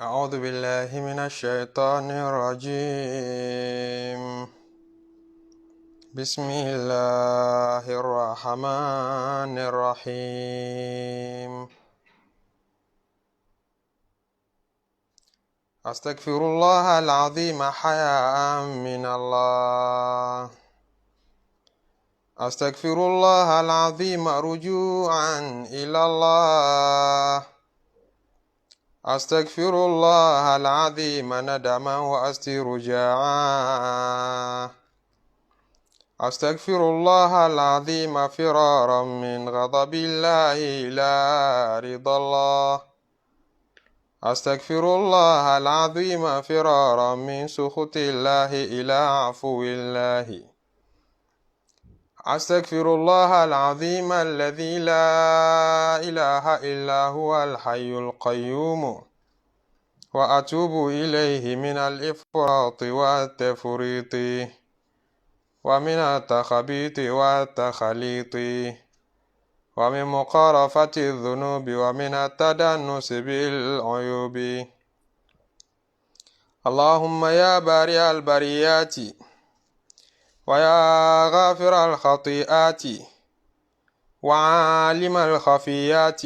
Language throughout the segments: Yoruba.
أعوذ بالله من الشيطان الرجيم. بسم الله الرحمن الرحيم. أستغفر الله العظيم حياء من الله. أستغفر الله العظيم رجوعا إلى الله. أستغفر الله العظيم ندما واسترجاعا. أستغفر الله العظيم فرارا من غضب الله إلى رضا الله. أستغفر الله العظيم فرارا من سخط الله إلى عفو الله. أستغفر الله العظيم الذي لا إله إلا هو الحي القيوم وأتوب إليه من الإفراط والتفريط ومن التخبيط والتخليط ومن مقارفة الذنوب ومن التدنس بالعيوب. اللهم يا بارئ البريات ويا غافر الخطيئات وعالم الخفيات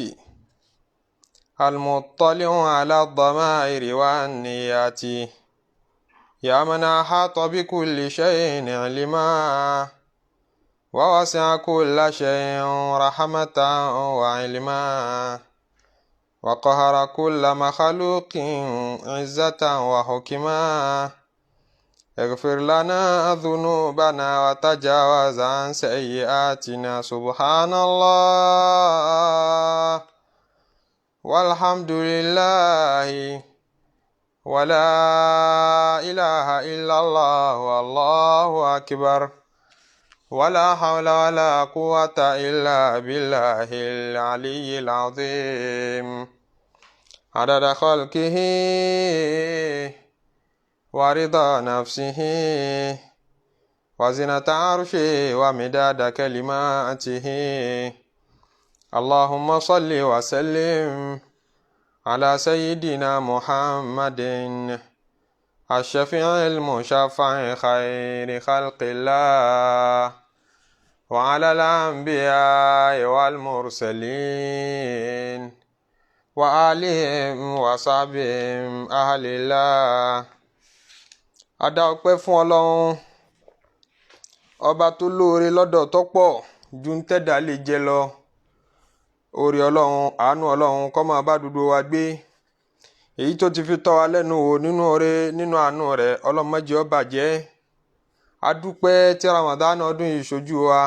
المطلع على الضمائر والنيات، يا من أحاط بكل شيء علما ووسع كل شيء رحمة وعلما وقهر كل مخلوق عزة وحكما. اغفر لنا ذنوبنا وتجاوز عن سيئاتنا. سبحان الله والحمد لله ولا إله إلا الله والله أكبر ولا حول ولا قوة إلا بالله العلي العظيم. عدد خلقه ورضا نفسه وزنة عرشه ومداد كلماته. اللهم صل وسلم على سيدنا محمد الشفيع المشفع خير خلق الله وعلى الأنبياء والمرسلين وآلهم وصحبهم أهل الله. Adá ọpẹ́ fún Ọlọ́run ọba tó lóore lọ́dọ̀ tó pọ̀ ju ń tẹ́dà lè jẹ lọ. Oore Ọlọ́run, àánú Ọlọ́run kó máa bá gbogbo wa gbé. Èyí tó ti fi tọ́ wa lẹ́nu wò nínú oore nínú àánú rẹ̀, Ọlọ́run má jẹ́ ó bàjẹ́. A dúpẹ́ tí Ramadan ọdún yìí ṣojú wa.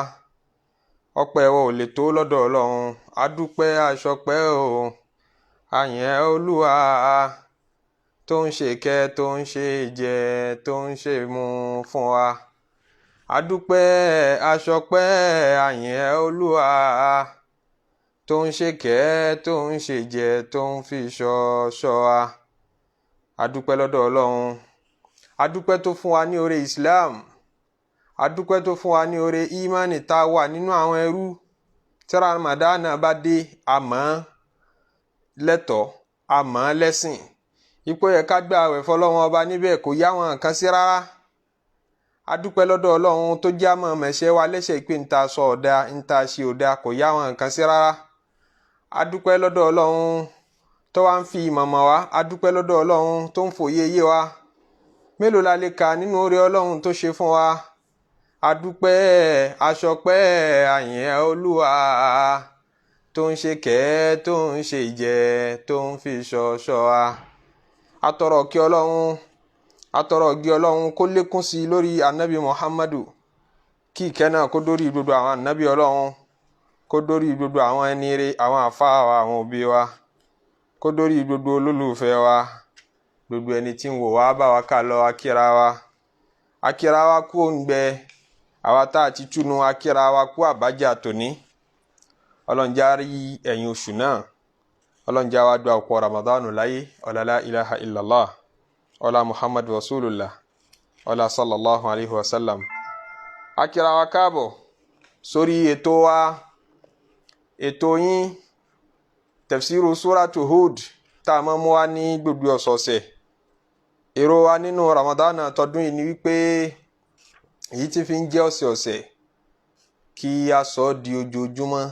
Ọpẹ́ wa ò lè tó lọ́dọ̀ Ọlọ́run. A dúpẹ́ aṣọpẹ́ o. A yìn ẹ́ Olúwa tó ń ṣe kẹ́, tó ń ṣe jẹ, tó ń ṣe mu fún wa. A dúpẹ́ aṣọpẹ́, a yìn ẹ́ Olúwa tó ń ṣe kẹ́, tó ń ṣe jẹ, tó ń fi ṣọ́ wa. A dúpẹ́ lọ́dọ̀ Ọlọ́run. A dúpẹ́ tó fún wa ní oore Islam. A dúpẹ́ tó fún wa ní oore ìmánì tá a wà nínú àwọn ẹrú. Tí Ramadan bá dé, a mọ̀ lẹ́tọ̀ọ́, a mọ̀ lẹ́sìn. Ipò yẹ ká gbà àwẹ̀ fọ́lọ́run ọba níbẹ̀ kò yá wọn kan sí rárá. A dúpẹ́ lọ́dọ̀ Ọlọ́run tó já mọ́ mẹ̀ṣẹ̀ wa lẹ́sẹ̀ pé ń ta sọ ọ̀dà ń ta ṣe ọ̀dà kò yá wọn kan sí rárá. A dúpẹ́ lọ́dọ̀ Ọlọ́run tó wá ń fi ìmọ̀ mọ̀ wá. A dúpẹ́ lọ́dọ̀ Ọlọ́run tó ń fòye yé wa. Mélòó la lè kà nínú oore Ọlọ́run tó ṣe fún wa. A dúpẹ́ aṣọpẹ́, a yìn ẹ́ Olúwa tó ń ṣe kẹ́, tó ń ṣe ìjẹ, tó ń fi ṣọ́ wa. Atọrọ kí Ọlọ́run, atọrọ gí Ọlọ́run kó lékún sí lórí anabi Muhammadu. Kí ìkẹ́ náà kó dórí gbogbo àwọn anabi Ọlọ́run, kó dórí gbogbo àwọn ẹni rere, àwọn àfáà wa, àwọn òbí wa, kó dórí gbogbo olólùfẹ́ wa, gbogbo ẹni tí ń wò wá bá wa ká lọ. Akíra wa, akíra wa kú òǹgbẹ, àwa tá a ti túnu, akíra wa kú àbájá tòní. Ọlọ́run jẹ́ á rí ẹ̀yìn oṣù náà. Ọlọ́run jẹ́ á wá gba ọ̀pọ̀ Ramadan láyé. Ọlá la ilaha illallah, ọlá Muhammad rasulullah, ọlá sallallahu alaihi wasallam. Akíra wa káàbọ̀ sórí ètò wa, ètò yín tafsiru suratu Hud tá a máa mú wá ní gbogbo ọ̀sọ̀ọ̀sẹ̀ èrò wa nínú Ramadan tọdún yìí ni wípé èyí tí fi ń jẹ́ ọ̀sẹ̀ọ̀sẹ̀ kí a sọ di ojoojúmọ́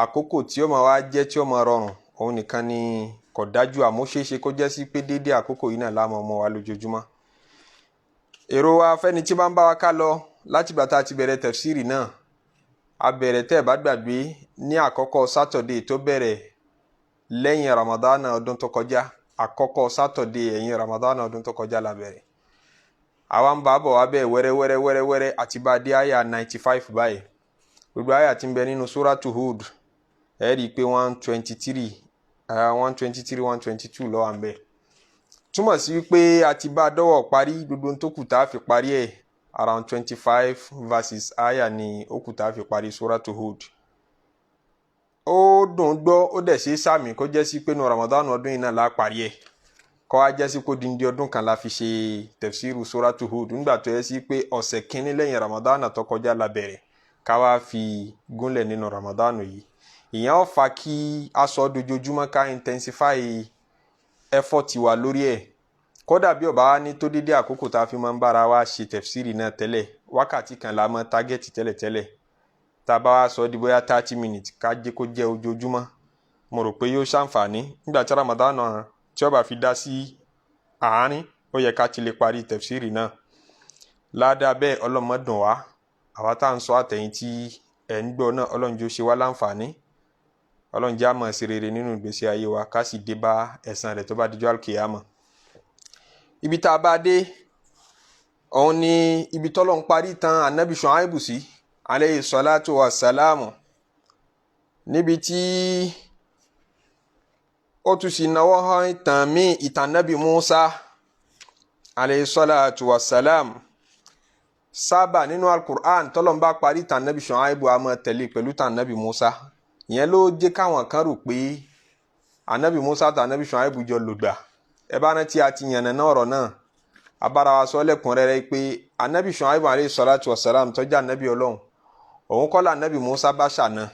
àkókò tí ó máa wá jẹ́ tí ó máa rọrùn òun nìkan ni kò dájú àmọ́ ṣeéṣe kó jẹ́ sí pé déédé àkókò yìí náà la máa mọ́ wa lójoojúmọ́. èrò wa fẹ́ni tí bá ń bá wa ká lọ láti ìgbà tá a ti bẹ̀rẹ̀ tẹ̀fsírì náà a bẹ̀rẹ̀ tẹ́ ẹ̀ bá gbàgbé ní àkọ́kọ́ sátọ̀dé tó bẹ̀rẹ̀ lẹ́yìn Ramadan ọdún tó kọjá àkọ́kọ́ sátọ̀dé ẹ̀yìn Ramadan ọdún tó kọjá la bẹ̀rẹ̀ àwa ń bá bọ̀ wá bẹ́ẹ̀ wẹ́rẹ́wẹ́rẹ́ àti bá dé àyà 95 báyìí gbogbo àyà tí ń bẹ nínú suratu Hud ẹ rí i pé 123 122 ló wà ń bẹ túmọ̀ sí wípé a ti bá dọ́wọ́ parí gbogbo tó kù tá a fi parí ẹ̀ around 25 verses àyà ni ó kù tá a fi parí suratu Hud. ó dùn gbọ́ ó dẹ̀ ṣe sàmì kó jẹ́ sí pé nu Ramadan ọdún yìí náà la parí ẹ̀ kọ́ á jẹ́ sí kó di ọdún kan la fi ṣe tafsiru suratu Hud nígbà tó yẹ sí pé ọ̀sẹ̀ kínní lẹ́yìn Ramadan tó kọjá la bẹ̀rẹ̀ ká wá fi gúnlẹ̀ nínú Ramadan yìí ìyẹn ó fa kí a sọ dojoojúmọ́ ká intensify effort wa lórí ẹ̀ kódà bí ó bá ní tó dédé àkókò tá a fi máa ń bára wa ṣe tafsiri náà tẹ́lẹ̀ wákàtí kan la mọ́ tágẹ́tì tẹ́lẹ̀tẹ́lẹ̀ tá a bá wá sọ di bóyá 30 minutes ká jẹ́ kó jẹ́ ojoojúmọ́ mo rò pé yóò ṣàǹfààní nígbà tí Ramadan náà tí ó bá fi dá sí àárín ó yẹ ká ti lè parí tafsiri náà ládàá bẹ́ẹ̀ ọlọ́mọdún wa àwa tá à ń sọ àtẹ̀yìn tí ẹ̀ ń gbọ́ náà ọlọ́run jọ̀ọ́ ṣe wá láǹfààní ọlọ́run jẹ́ àmọ̀ sí rere nínú ìgbésí ayé wa ká sì dé bá ẹ̀san rẹ̀ tó bá dijọ́ àlùkìyámà. ibi tá a bá dé òun ni ibi tọ́lọ́ ń parí tán anabi Ṣuaibu sí aleyhi salatu wa salamu níbi tí ó tún sì náwó hàn ìtàn míì ìtàn anabi Musa aleyhi salatu wa salam sábà nínú alukur'an tọ́lọ́ ń bá parí tàn anabi Ṣuaibu a máa tẹ̀lé pẹ̀lú tàn anabi Musa ìyẹn ló jẹ́ káwọn kan rò pé anabi Musa tàn anabi Ṣuaibu jọ lògbà ẹ bá rántí a ti yànnà náà ọ̀rọ̀ náà abára wa sọ lẹ́kùnrẹ́rẹ́ pé anabi Ṣuaibu alayhi salatu wa salam tó jẹ́ anabi ọlọ́run òun kọ́ la anabi Musa bá ṣàna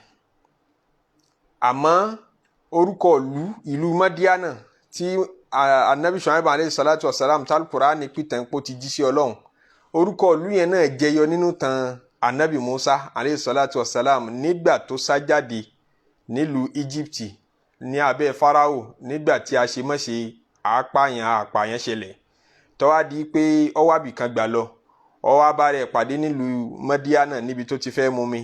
àmọ́ orúkọ ìlú Madiana tí anabi Ṣuaibu alayhi salatu wa salam tal Qur'ani pìtàn pò ti jíṣẹ́ ọlọ́run orúkọ ìlú yẹn náà jẹyọ nínú tàn anabi Musa alayhi salatu wa salam nígbà tó sá jáde nílùú Egypt ní abẹ́ Farao nígbà tí a ṣe mọ́ṣe àpààyàn ṣẹlẹ̀ tó wá di pé ó wá bìkan gbà lọ ó wá bá rẹ̀ pàdé nílùú Madiana níbi tó ti fẹ́ mumi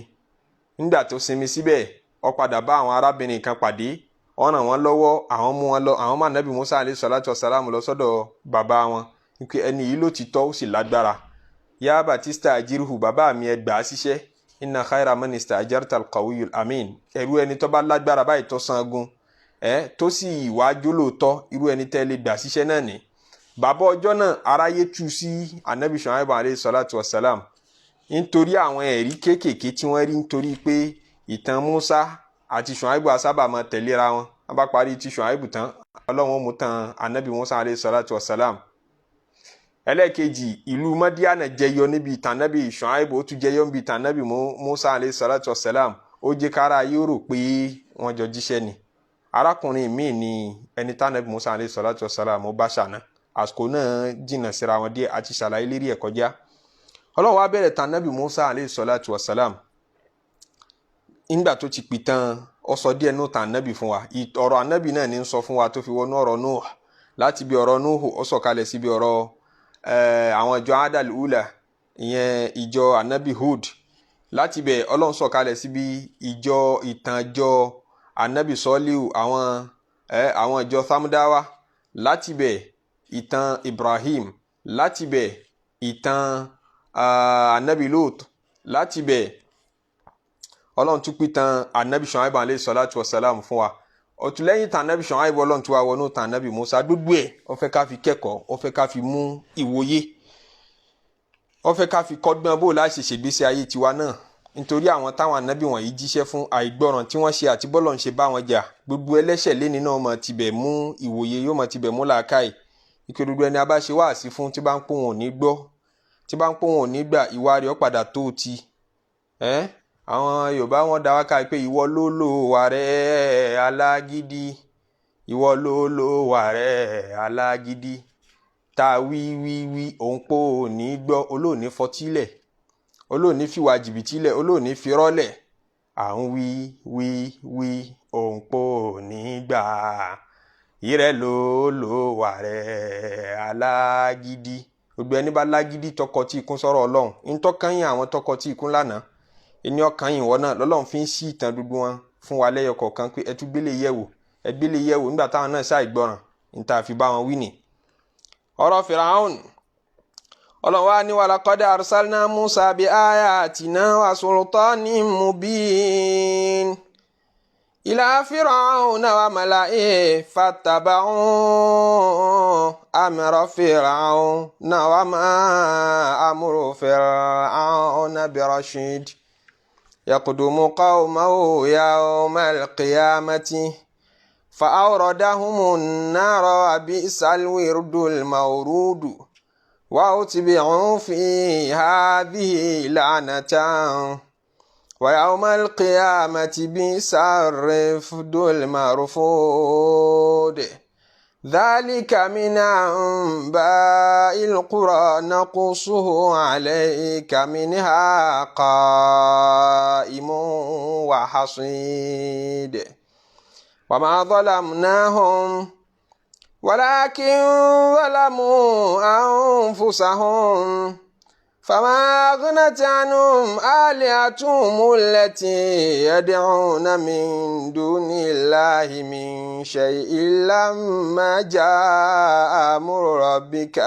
nígbà tó sinmi síbẹ̀ ó padà bá àwọn arábìnrin kan pàdé ó ràn wọ́n lọ́wọ́ àwọn mú wọn lọ àwọn máa anabi Musa alayhi salatu wa salam lọ sọ́dọ̀ bàbá wọn wípé ẹni yìí ló ti tọ́ ó sì lágbára ya Batista ajiruhu bàbá mi ẹ gbà á síṣẹ́ inna khayra man istajarta alqawiyul amin ẹrú ẹni tó bá lágbára báyìí tó sangun tó sì wá jólóòtọ́ irú ẹni tẹ́ lè gbà síṣẹ́ náà ni bàbá ọjọ́ náà aráyé tú sí anabi Ṣuaibu alayhi salatu wassalam nítorí àwọn ẹ̀rí kéékèèké tí wọ́n rí nítorí pé ìtàn Musa àti Ṣuaibu asábà máa tẹ̀léra wọn wọ́n bá parí ti Ṣuaibu tán ọlọ́run mú tàn anabi Musa alayhi salatu wassalam ẹlẹ́ẹ̀kejì ìlú Madiana jẹyọ níbi ìtàn anabi Ṣuaibu ó tún jẹyọ níbi ìtàn anabi Musa alayhi salatu wassalam ó jẹ́ kára yóò rò pé wọ́n jọ jíṣẹ́ ni arákùnrin míì ni ẹni tá anabi Musa alayhi salatu wassalam ó bá ṣàná àsìkò náà jìnnà síra wọn díẹ̀ àti ṣàlàyé lérí ẹ̀ kọjá ọlọ́run wá bẹ̀rẹ̀ tàn anabi Musa alayhi salatu wassalam nígbà tó ti pìtàn ó sọ díẹ̀ nù tàn anabi fún wa ọ̀rọ̀ anabi náà ní sọ fún wa tó fi wọnú ọ̀rọ̀ Nuh láti bí ọ̀rọ̀ Nuh ó sọ̀kalẹ̀ síbi ọ̀rọ̀ àwọn ìjọ adal ula ìyẹn ìjọ anabi Hud láti bẹ̀ ọlọ́run sọ̀kalẹ̀ síbi ìtànjọ anabi Sọ́líù àwọn ìjọ Samudawa láti bẹ̀ ìtàn Ibrahim láti bẹ̀ ìtàn anabi Lot láti bẹ̀ ọlọ́run tún pìtàn anabi Ṣuaibu alayhi salatu wassalam fún wa ọ̀túnlẹ́yìn tàn anabi Ṣuaibu ọlọ́run tún wá wọnú tàn anabi Musa gbogbo ẹ̀ ó fẹ́ ká fi kẹ́kọ̀ọ́ ó fẹ́ ká fi mú ìwòye ó fẹ́ ká fi kọ́gbọ́n bó láti ṣègbésí ayé tiwa náà nítorí àwọn táwọn anabi wọ̀nyí jíṣẹ́ fún àìgbọràn tí wọ́n ṣe àti bọ́lọ̀ ń ṣe bá wọn jà gbogbo ẹlẹ́ṣẹ̀ lẹ́ni náà mọ̀ tibẹ̀ mú ìwòye yóò mọ̀ tibẹ̀ mú làákàyè ike gbogbo ẹni a bá ṣe wáàsí fún tí bá ń pòun ò ní gbọ́ tí bá ń pòun ò ní gbà ìwà rẹ̀ ó padà tó ti àwọn Yorùbá wọn dá wákà pé ìwọ ló lò wà rẹ̀ alágídí ìwọ ló wà rẹ̀ alágídí tá wí òun pò ní gbọ́ olóòní fọtílẹ̀ olóòní fìwà jìbìtílẹ̀ olóòní firọ́lẹ̀ à ń wí òun pò ní gbà ìrẹ́ ló wà rẹ̀ alágídí. Gbogbo ẹni bá lágídí tọkọ tí ikún sọ̀rọ̀ Ọlọ́run ń tọ́kànyìn àwọn tọkọ tí ikún lánàá ẹni ọkànyìn wọn náà lọ́lọ́run fi ń sí ìtàn gbogbo wọn fún wa lẹ́yọ kọ̀ọ̀kan pé ẹtú gbélé yẹ̀wò nígbà táwọn náà ṣàìgbọràn níta fi bá wọn wí nì. ọ̀rọ̀ Fìràhùn Ọlọ́run wá ní walaqad arsalna Musa bi ayatina wa sultanin mubin ila Fir'auna wa mala'ihi fattaba'u amra Fir'auna wa ma amru Fir'auna birashid yaqdumu qawmahu yawmal qiyamati fa'awradahumun nara wa bi'sal wirdul mawrudu wa utbi'u fi hadhihi la'natan ويوم القيامة بئس الرفد المرفود ذلك من أنباء القرى نقصه عليك منها قائم وحصيد وما ظلمناهم ولكن ظلموا أنفسهم فما أغنت عنهم آلهتهم التي يدعون من دون الله من شيء لما جاء أمر ربك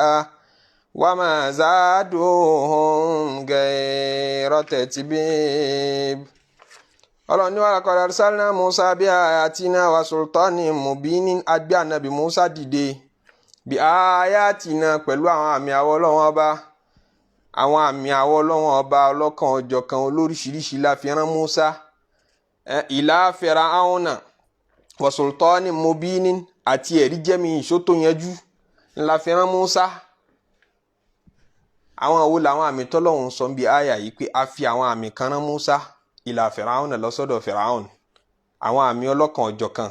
وما زادوهم غير تتبيب. Ọlọ́run ní walaqad arsalna Musa bi ayatina wa sultanin mubinin agbé ànábì Musa dìde bi ayatina pẹ̀lú àwọn àmì àwọ̀ Ọlọ́run ọba àwọn àmì àwọ̀ Ọlọ́run ọba ọlọ́kan ọjọ̀kan olóríṣiríṣi la fi rán Musa ìlà Fir'auna wa sultanin mubinin àti ẹ̀rí jẹ́mi ìṣó tó yanjú la fi rán Musa. àwọn wo làwọn àmì tọ́lọ́run sọ bí àyà yìí pé a fi àwọn àmì kan rán Musa ìlà Fir'auna lọ́sọ́dọ̀ Fir'aun àwọn àmì ọlọ́kan ọjọ̀kan.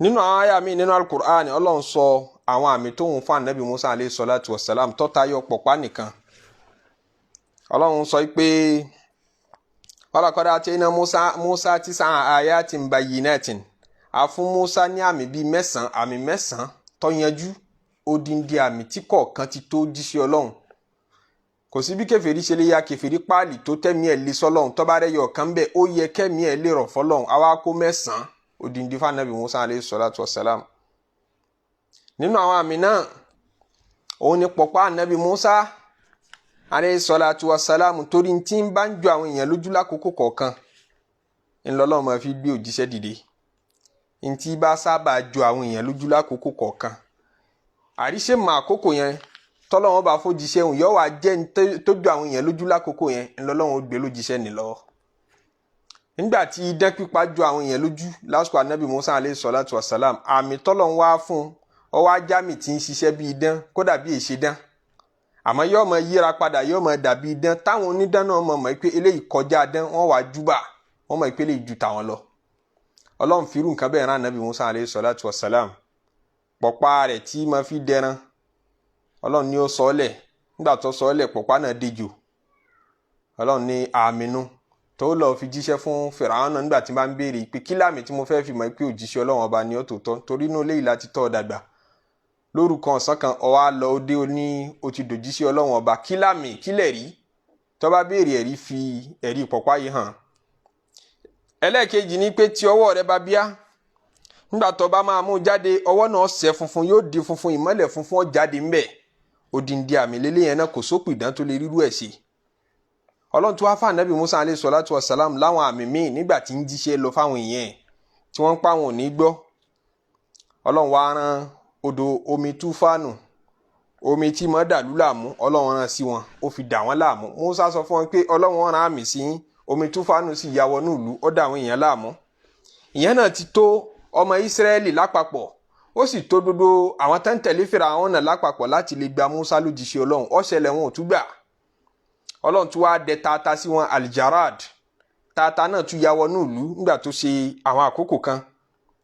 nínú àwọn àyà mi nínú Al-Qur'an Ọlọ́run sọ àwọn àmì tóun fún ànábì Musa alayhi salatu wassalam tó tayọ pọ̀pá nìkan. Ọlọ́run sọ pé walaqad atayna Musa tis'a ayatin bayyinatin a fún Musa ní àmì bíi àmì mẹ́sàn-án tó yanjú odindi àmì tí kọ̀ọ̀kan ti tó jíṣẹ́ Ọlọ́run. kò sí bí kèfèrí ṣe lè ya kèfèrí páàlì tó tẹ́mi ẹ̀ lé sọ́lọ́run tó bá rẹ̀ yọ ọ̀kan bẹ́ẹ̀ ó yẹ kẹ́mi ẹ̀ lè rọ̀ fọ́lọ́run àwa kó mẹ́sàn-án odindi fún ànábì Musa alayhi salatu wassalam. nínú àwọn àmì náà òun ni pọ̀pá ànábì Musa alayhi salatu wassalam torí tí ń bá ń jọ àwọn èèyàn lójú lákòókò kọ̀ọ̀kan ńlọ́lọ́run máa fi gbé òjíṣẹ́ dìde ntí bá sábà jọ àwọn èèyàn lójú lákòókò kọ̀ọ̀kan àríṣe mọ àkókò yẹn tọ́lọ́run bá fòjíṣẹ́ òun yóò wá jẹ́ tó jọ àwọn èèyàn lójú lákòókò yẹn ńlọ́lọ́run ó gbé lójíṣẹ́ ní lọ́wọ́. nígbà tí idán pípa jọ àwọn èèyàn lójú lásìkò ànábì Musa alayhi salatu wassalam àmì tọ́lọ́run wá fún ọwọ́ ajámì tí ń ṣiṣẹ́ bí idán kódà bí èṣe dán àmọ́ yóò mọ yíra padà yóò mọ dàbí idán táwọn onídán náà mọ̀ pé eléyìí kọjá dán wọ́n wá júbà wọ́n mọ̀ pé eléyìí ju tàwọn lọ. Ọlọ́run fi irú nǹkan bẹ́ẹ̀ rán ànábì Musa alayhi salatu wassalam pọ̀pá rẹ̀ tí ma fi dẹran Ọlọ́run ní ó sọ́ọ́lẹ̀ nígbà tó sọ́ọ́lẹ̀ pọ̀pá náà dejò Ọlọ́run ní àmínú tó lọ fi jíṣẹ́ fún Fìràwọ́nà nígbà tí bá ń béèrè pé kí láàmì tí mo fẹ́ fi mọ̀ pé òjíṣẹ́ Ọlọ́run ọba ni ó tòótọ́ torí inú ilé ìlà ti tọ́ dàgbà lórúkọ ọ̀sán kan ọwá lọ òde òní ó ti dòjíṣẹ́ Ọlọ́run ọba kí láàmì kílẹ̀ rí tó bá béèrè ẹ̀rí fi ẹ̀rí pọ̀pá yìí hàn. ẹlẹ́ẹ̀kejì ni pé tí ọwọ́ rẹ bá bíá nígbà tó bá máa mú jáde ọwọ́ náà ṣẹ́ funfun yóò di funfun ìmọ́lẹ̀ funfun ó jáde ńbẹ̀ odindi àmì lélẹ̀ yẹn náà kò sópì ìdán tó lè rírú ẹ̀ ṣe. Ọlọ́run tó wá fún ànábì Musa alayhi salatu wassalam láwọn àmì míì nígbà tí ń jíṣẹ́ lọ fáwọn èèyàn tí wọ́n ń pa wọn ò ní gbọ́. Ọlọ́run wá rán odò omi túfánù omi tí mọ́ dàlú láàmú Ọlọ́run rán sí wọn ó fi dà wọ́n láàmú. Musa sọ fún wọn pé Ọlọ́run rán àmì sí omi túfánù sì ya wọnú ìlú ó dà àwọn èèyàn láàmú. ìyẹn náà ti tó ọmọ Ísírẹ́lì lápapọ̀ ó sì tó gbogbo àwọn tó ń tẹ̀lé Fíráúnà lápapọ̀ láti lè gba Musa lójíṣẹ́ Ọlọ́run ó ṣẹlẹ̀ wọn ò tún gbà. Ọlọ́run tún wá dẹ tata sí wọn aljarad tata náà tún ya wọnú ìlú nígbà tó ṣe àwọn àkókò kan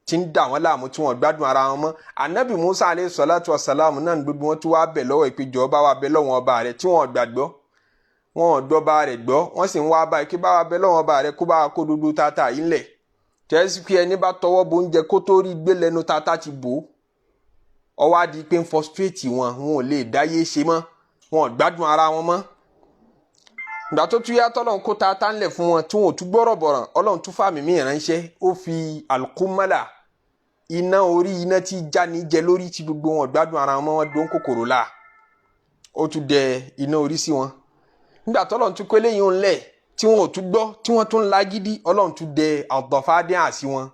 tí ń dà wọ́n láàmú tí wọ́n gbádùn ara wọn mọ́. Ànábì Musa alayhi salatu wassalam náà gbogbo wọn tún wá bẹ̀ lọ́wọ́ ìpéjọ bá wa bẹ̀ lọ́wọ́ ọba rẹ̀ tí wọ́n gbàgbọ́ wọn ò dọ́ba rẹ̀ gbọ́ wọ́n sì ń wá báyìí kí bá wa bẹ̀ lọ́wọ́ ọba rẹ̀ kó bá wa kó dúdú tata yìí ńlẹ̀ tẹ́sí pé ẹni bá tọwọ́ bo oúnjẹ kó tó rí gbé lẹ́nu tata ti bò ó wá di pé ń frustrate wọn ò lè dáyé ṣe mọ́ wọn ò gbádùn ara wọn mọ́. Ìgbà tó tún yá tọ́lọ́run kó tata ńlẹ̀ fún wọn tí wọn ò tún gbọ́rọ̀ bọ̀ràn Ọlọ́run tún fàmì mí ránṣẹ́ ó fi alkumala iná orí iná tí jáni jẹ lórí tí gbogbo wọn gbádùn ara wọn wọn dún kòkòrò la ó tún dẹ iná orí sí wọn. Nígbà tọ́lọ́run tún kó eléyìí ńlẹ̀ tí wọn ò tún gbọ́ tí wọ́n tún lágídí Ọlọ́run tún dẹ àdọ̀fáàdé àsí wọn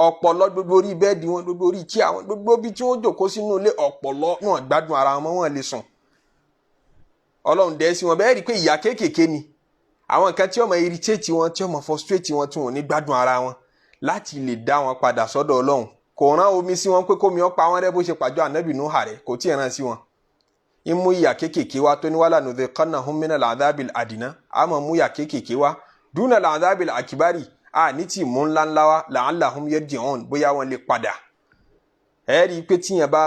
ọpọlọ gbogbo orí bẹ́ẹ̀dì wọn gbogbo orí tí àwọn gbogbo bí tí wọ́n jókòó sínú ilé ọpọlọ wọn gbádùn ara wọn wọn lè sùn Ọlọ́run dẹ sí wọn bẹ́ẹ̀ rí i pé ìyà kéékèèké ni àwọn nǹkan tí ó máa irritate wọn tí ó máa frustrate wọn tí wọn ò ní gbádùn ara wọn láti lè dá wọn padà sọ́dọ̀ Ọlọ́run kò rán omi sí wọn pé kómi ó pa wọn rẹ́ bó ṣe pàjọ ànábì Nuha rẹ̀ kò tí ì rán sí wọn. Ìmú ìyà kéékèèké wa tó ní wàhálà nudhiqannahum minal adhabil adina àmọ́ mú ìyà kéékèèké wa dunal adhabil akibari ní tí mú ńláńlá wa la'allahum yarji'un bóyá wọn lè padà. Ẹ rí i pé tíyẹn bá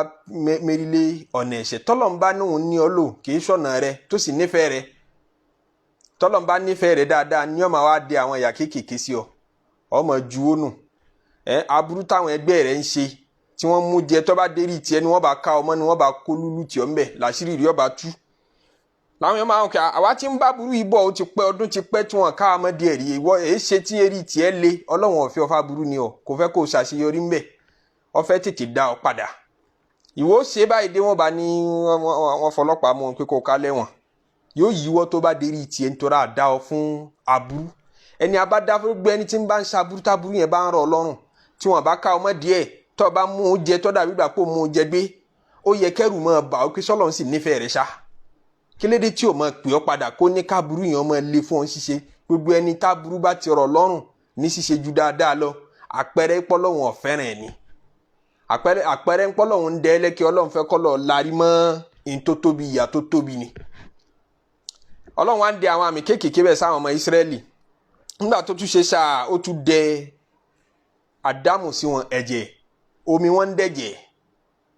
mérílé ọ̀nà ẹ̀ṣẹ̀ tọ́lọ́mbá níhun ní ọ lò kì í ṣọ̀nà rẹ tó sì nífẹ̀ẹ́ rẹ tọ́lọ́mbá nífẹ̀ẹ́ rẹ dáadáa ní ọmọ wa dé àwọn ìyà kéékèèké sí ọ ọmọ juwó nù aburú táwọn ẹgbẹ́ rẹ ń ṣe tí wọ́n mú jẹ tó bá dérí tiẹ̀ ni wọ́n bá ká ọmọ ni wọ́n bá kó lúlú tiẹ̀ ńbẹ̀ làṣírí rí ọba tú làwọn yẹn máa ń kẹ àwa tí ń bá burú yìí bọ̀ ó ti pẹ́ ọdún ti pẹ́ tí wọ́n ká ọmọ díẹ̀ rí ìwọ èé ṣe tí eré tiẹ̀ lé Ọlọ́run ọ̀fẹ́ ọfà burú ni ọ kò fẹ́ kó o ṣàṣeyọrí ńbẹ̀ ọ fẹ́ tètè dá ọ padà ìwọ ṣe báyìí dé wọ́n bá ní wọ́n fọlọ́pàá mú pé kó ká lẹ́wọ̀n yóò yíwọ́ tó bá dérí tiẹ̀ nítorí àdá ọ fún aburú ẹni abádá fún gbé ẹni tí ń bá ń ṣaburú táburú yẹn bá ń rọ Ọlọ́run tí wọ́n bá ká ọmọ díẹ̀ tó bá mú un jẹ tó dàbí gbà pé mú un jẹ gbé ó yẹ kẹ́rù mọ́ bà ó pé sọ́lọ́run sì nífẹ̀ẹ́ rẹ̀ ṣá kí lédè tí ò mọ̀ pé ọ padà kó ní káburú yẹn ọmọ lé fún ọ ṣíṣe gbogbo ẹni táburú bá ti rọ̀ lọ́rùn ní ṣíṣe ju dáadáa lọ àpẹẹrẹ pọ́lọ́hún ọ̀fẹ́ràn ẹ̀ ni àpẹẹrẹ pọ́lọ́hún ń dẹ́ lẹ́kẹ́ Ọlọ́run fẹ́ kọ́ lọ larí mọ́ in tó tóbi ìyà tó tóbi ni Ọlọ́run wá ń dẹ àwọn àmì kéékèèké bẹ́ẹ̀ sáwọn ọmọ Ísírẹ́lì nígbà tó tún ṣe ṣáà ó tún dẹ àdámù sí wọn ẹ̀jẹ̀ omi wọn ń dẹ̀jẹ̀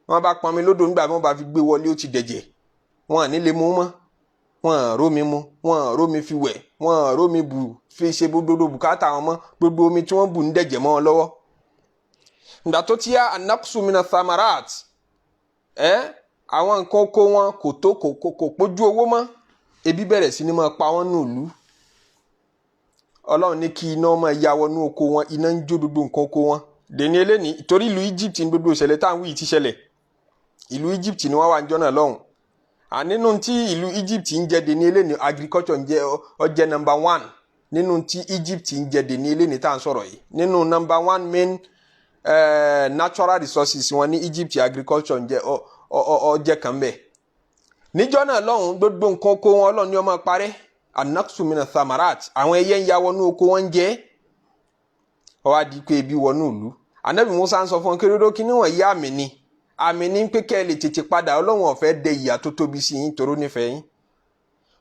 wọn bá pọnmi lódò nígbà wọn bá fi gbé wọlé ó ti dẹ̀jẹ̀ wọn à ní lè mú mọ́ wọn à rómi mu wọn à rómi fi wẹ̀ wọn à rómi bù fi ṣe gbogbo bùkátà wọn mọ́ gbogbo omi tí wọ́n bù ń dẹ̀jẹ̀ mọ́ wọn lọ́wọ́. Nígbà tó ti yá anaqsu mina thamarat àwọn nǹkan oko wọn kò tó kò pójú owó mọ́ ebi bẹ̀rẹ̀ sí ni máa pa wọ́n nù lú Ọlọ́run ní kí iná máa ya wọnú oko wọn iná ń jó gbogbo nǹkan oko wọn dèní eléni torí ìlú Egypt ní gbogbo ìṣẹ̀lẹ̀ táwọn wíì ti ṣẹlẹ̀ ìlú Egypt ni wọ́n wà ń jọ́nà lọ́hùn nínú tí ìlú Egypt ń jẹ dèní eléni agriculture ń jẹ ọjẹ́ number 1 nínú tí Egypt ń jẹ dèní eléni tá à ń sọ̀rọ̀ yìí nínú number 1 main natural resources wọn ní Egypt agriculture ń jẹ ọjẹ́ kan bẹ́ẹ̀ níjọ́ náà lọ́hùn gbogbo nǹkan oko wọn Ọlọ́run ni ó máa parẹ́ anaqsu mina thamarat àwọn ẹyẹ ń ya wọnú oko wọn ń jẹ ó wá di pé ebi wọnú ìlú Ànábì Musa ń sọ fún kérédó kí níwọ̀n yí àmì ní pé kẹ́ ẹ lè tètè padà Ọlọ́run ọ̀fẹ́ dẹ ìyà tó tóbi sí yín toró nífẹ̀ẹ́ yín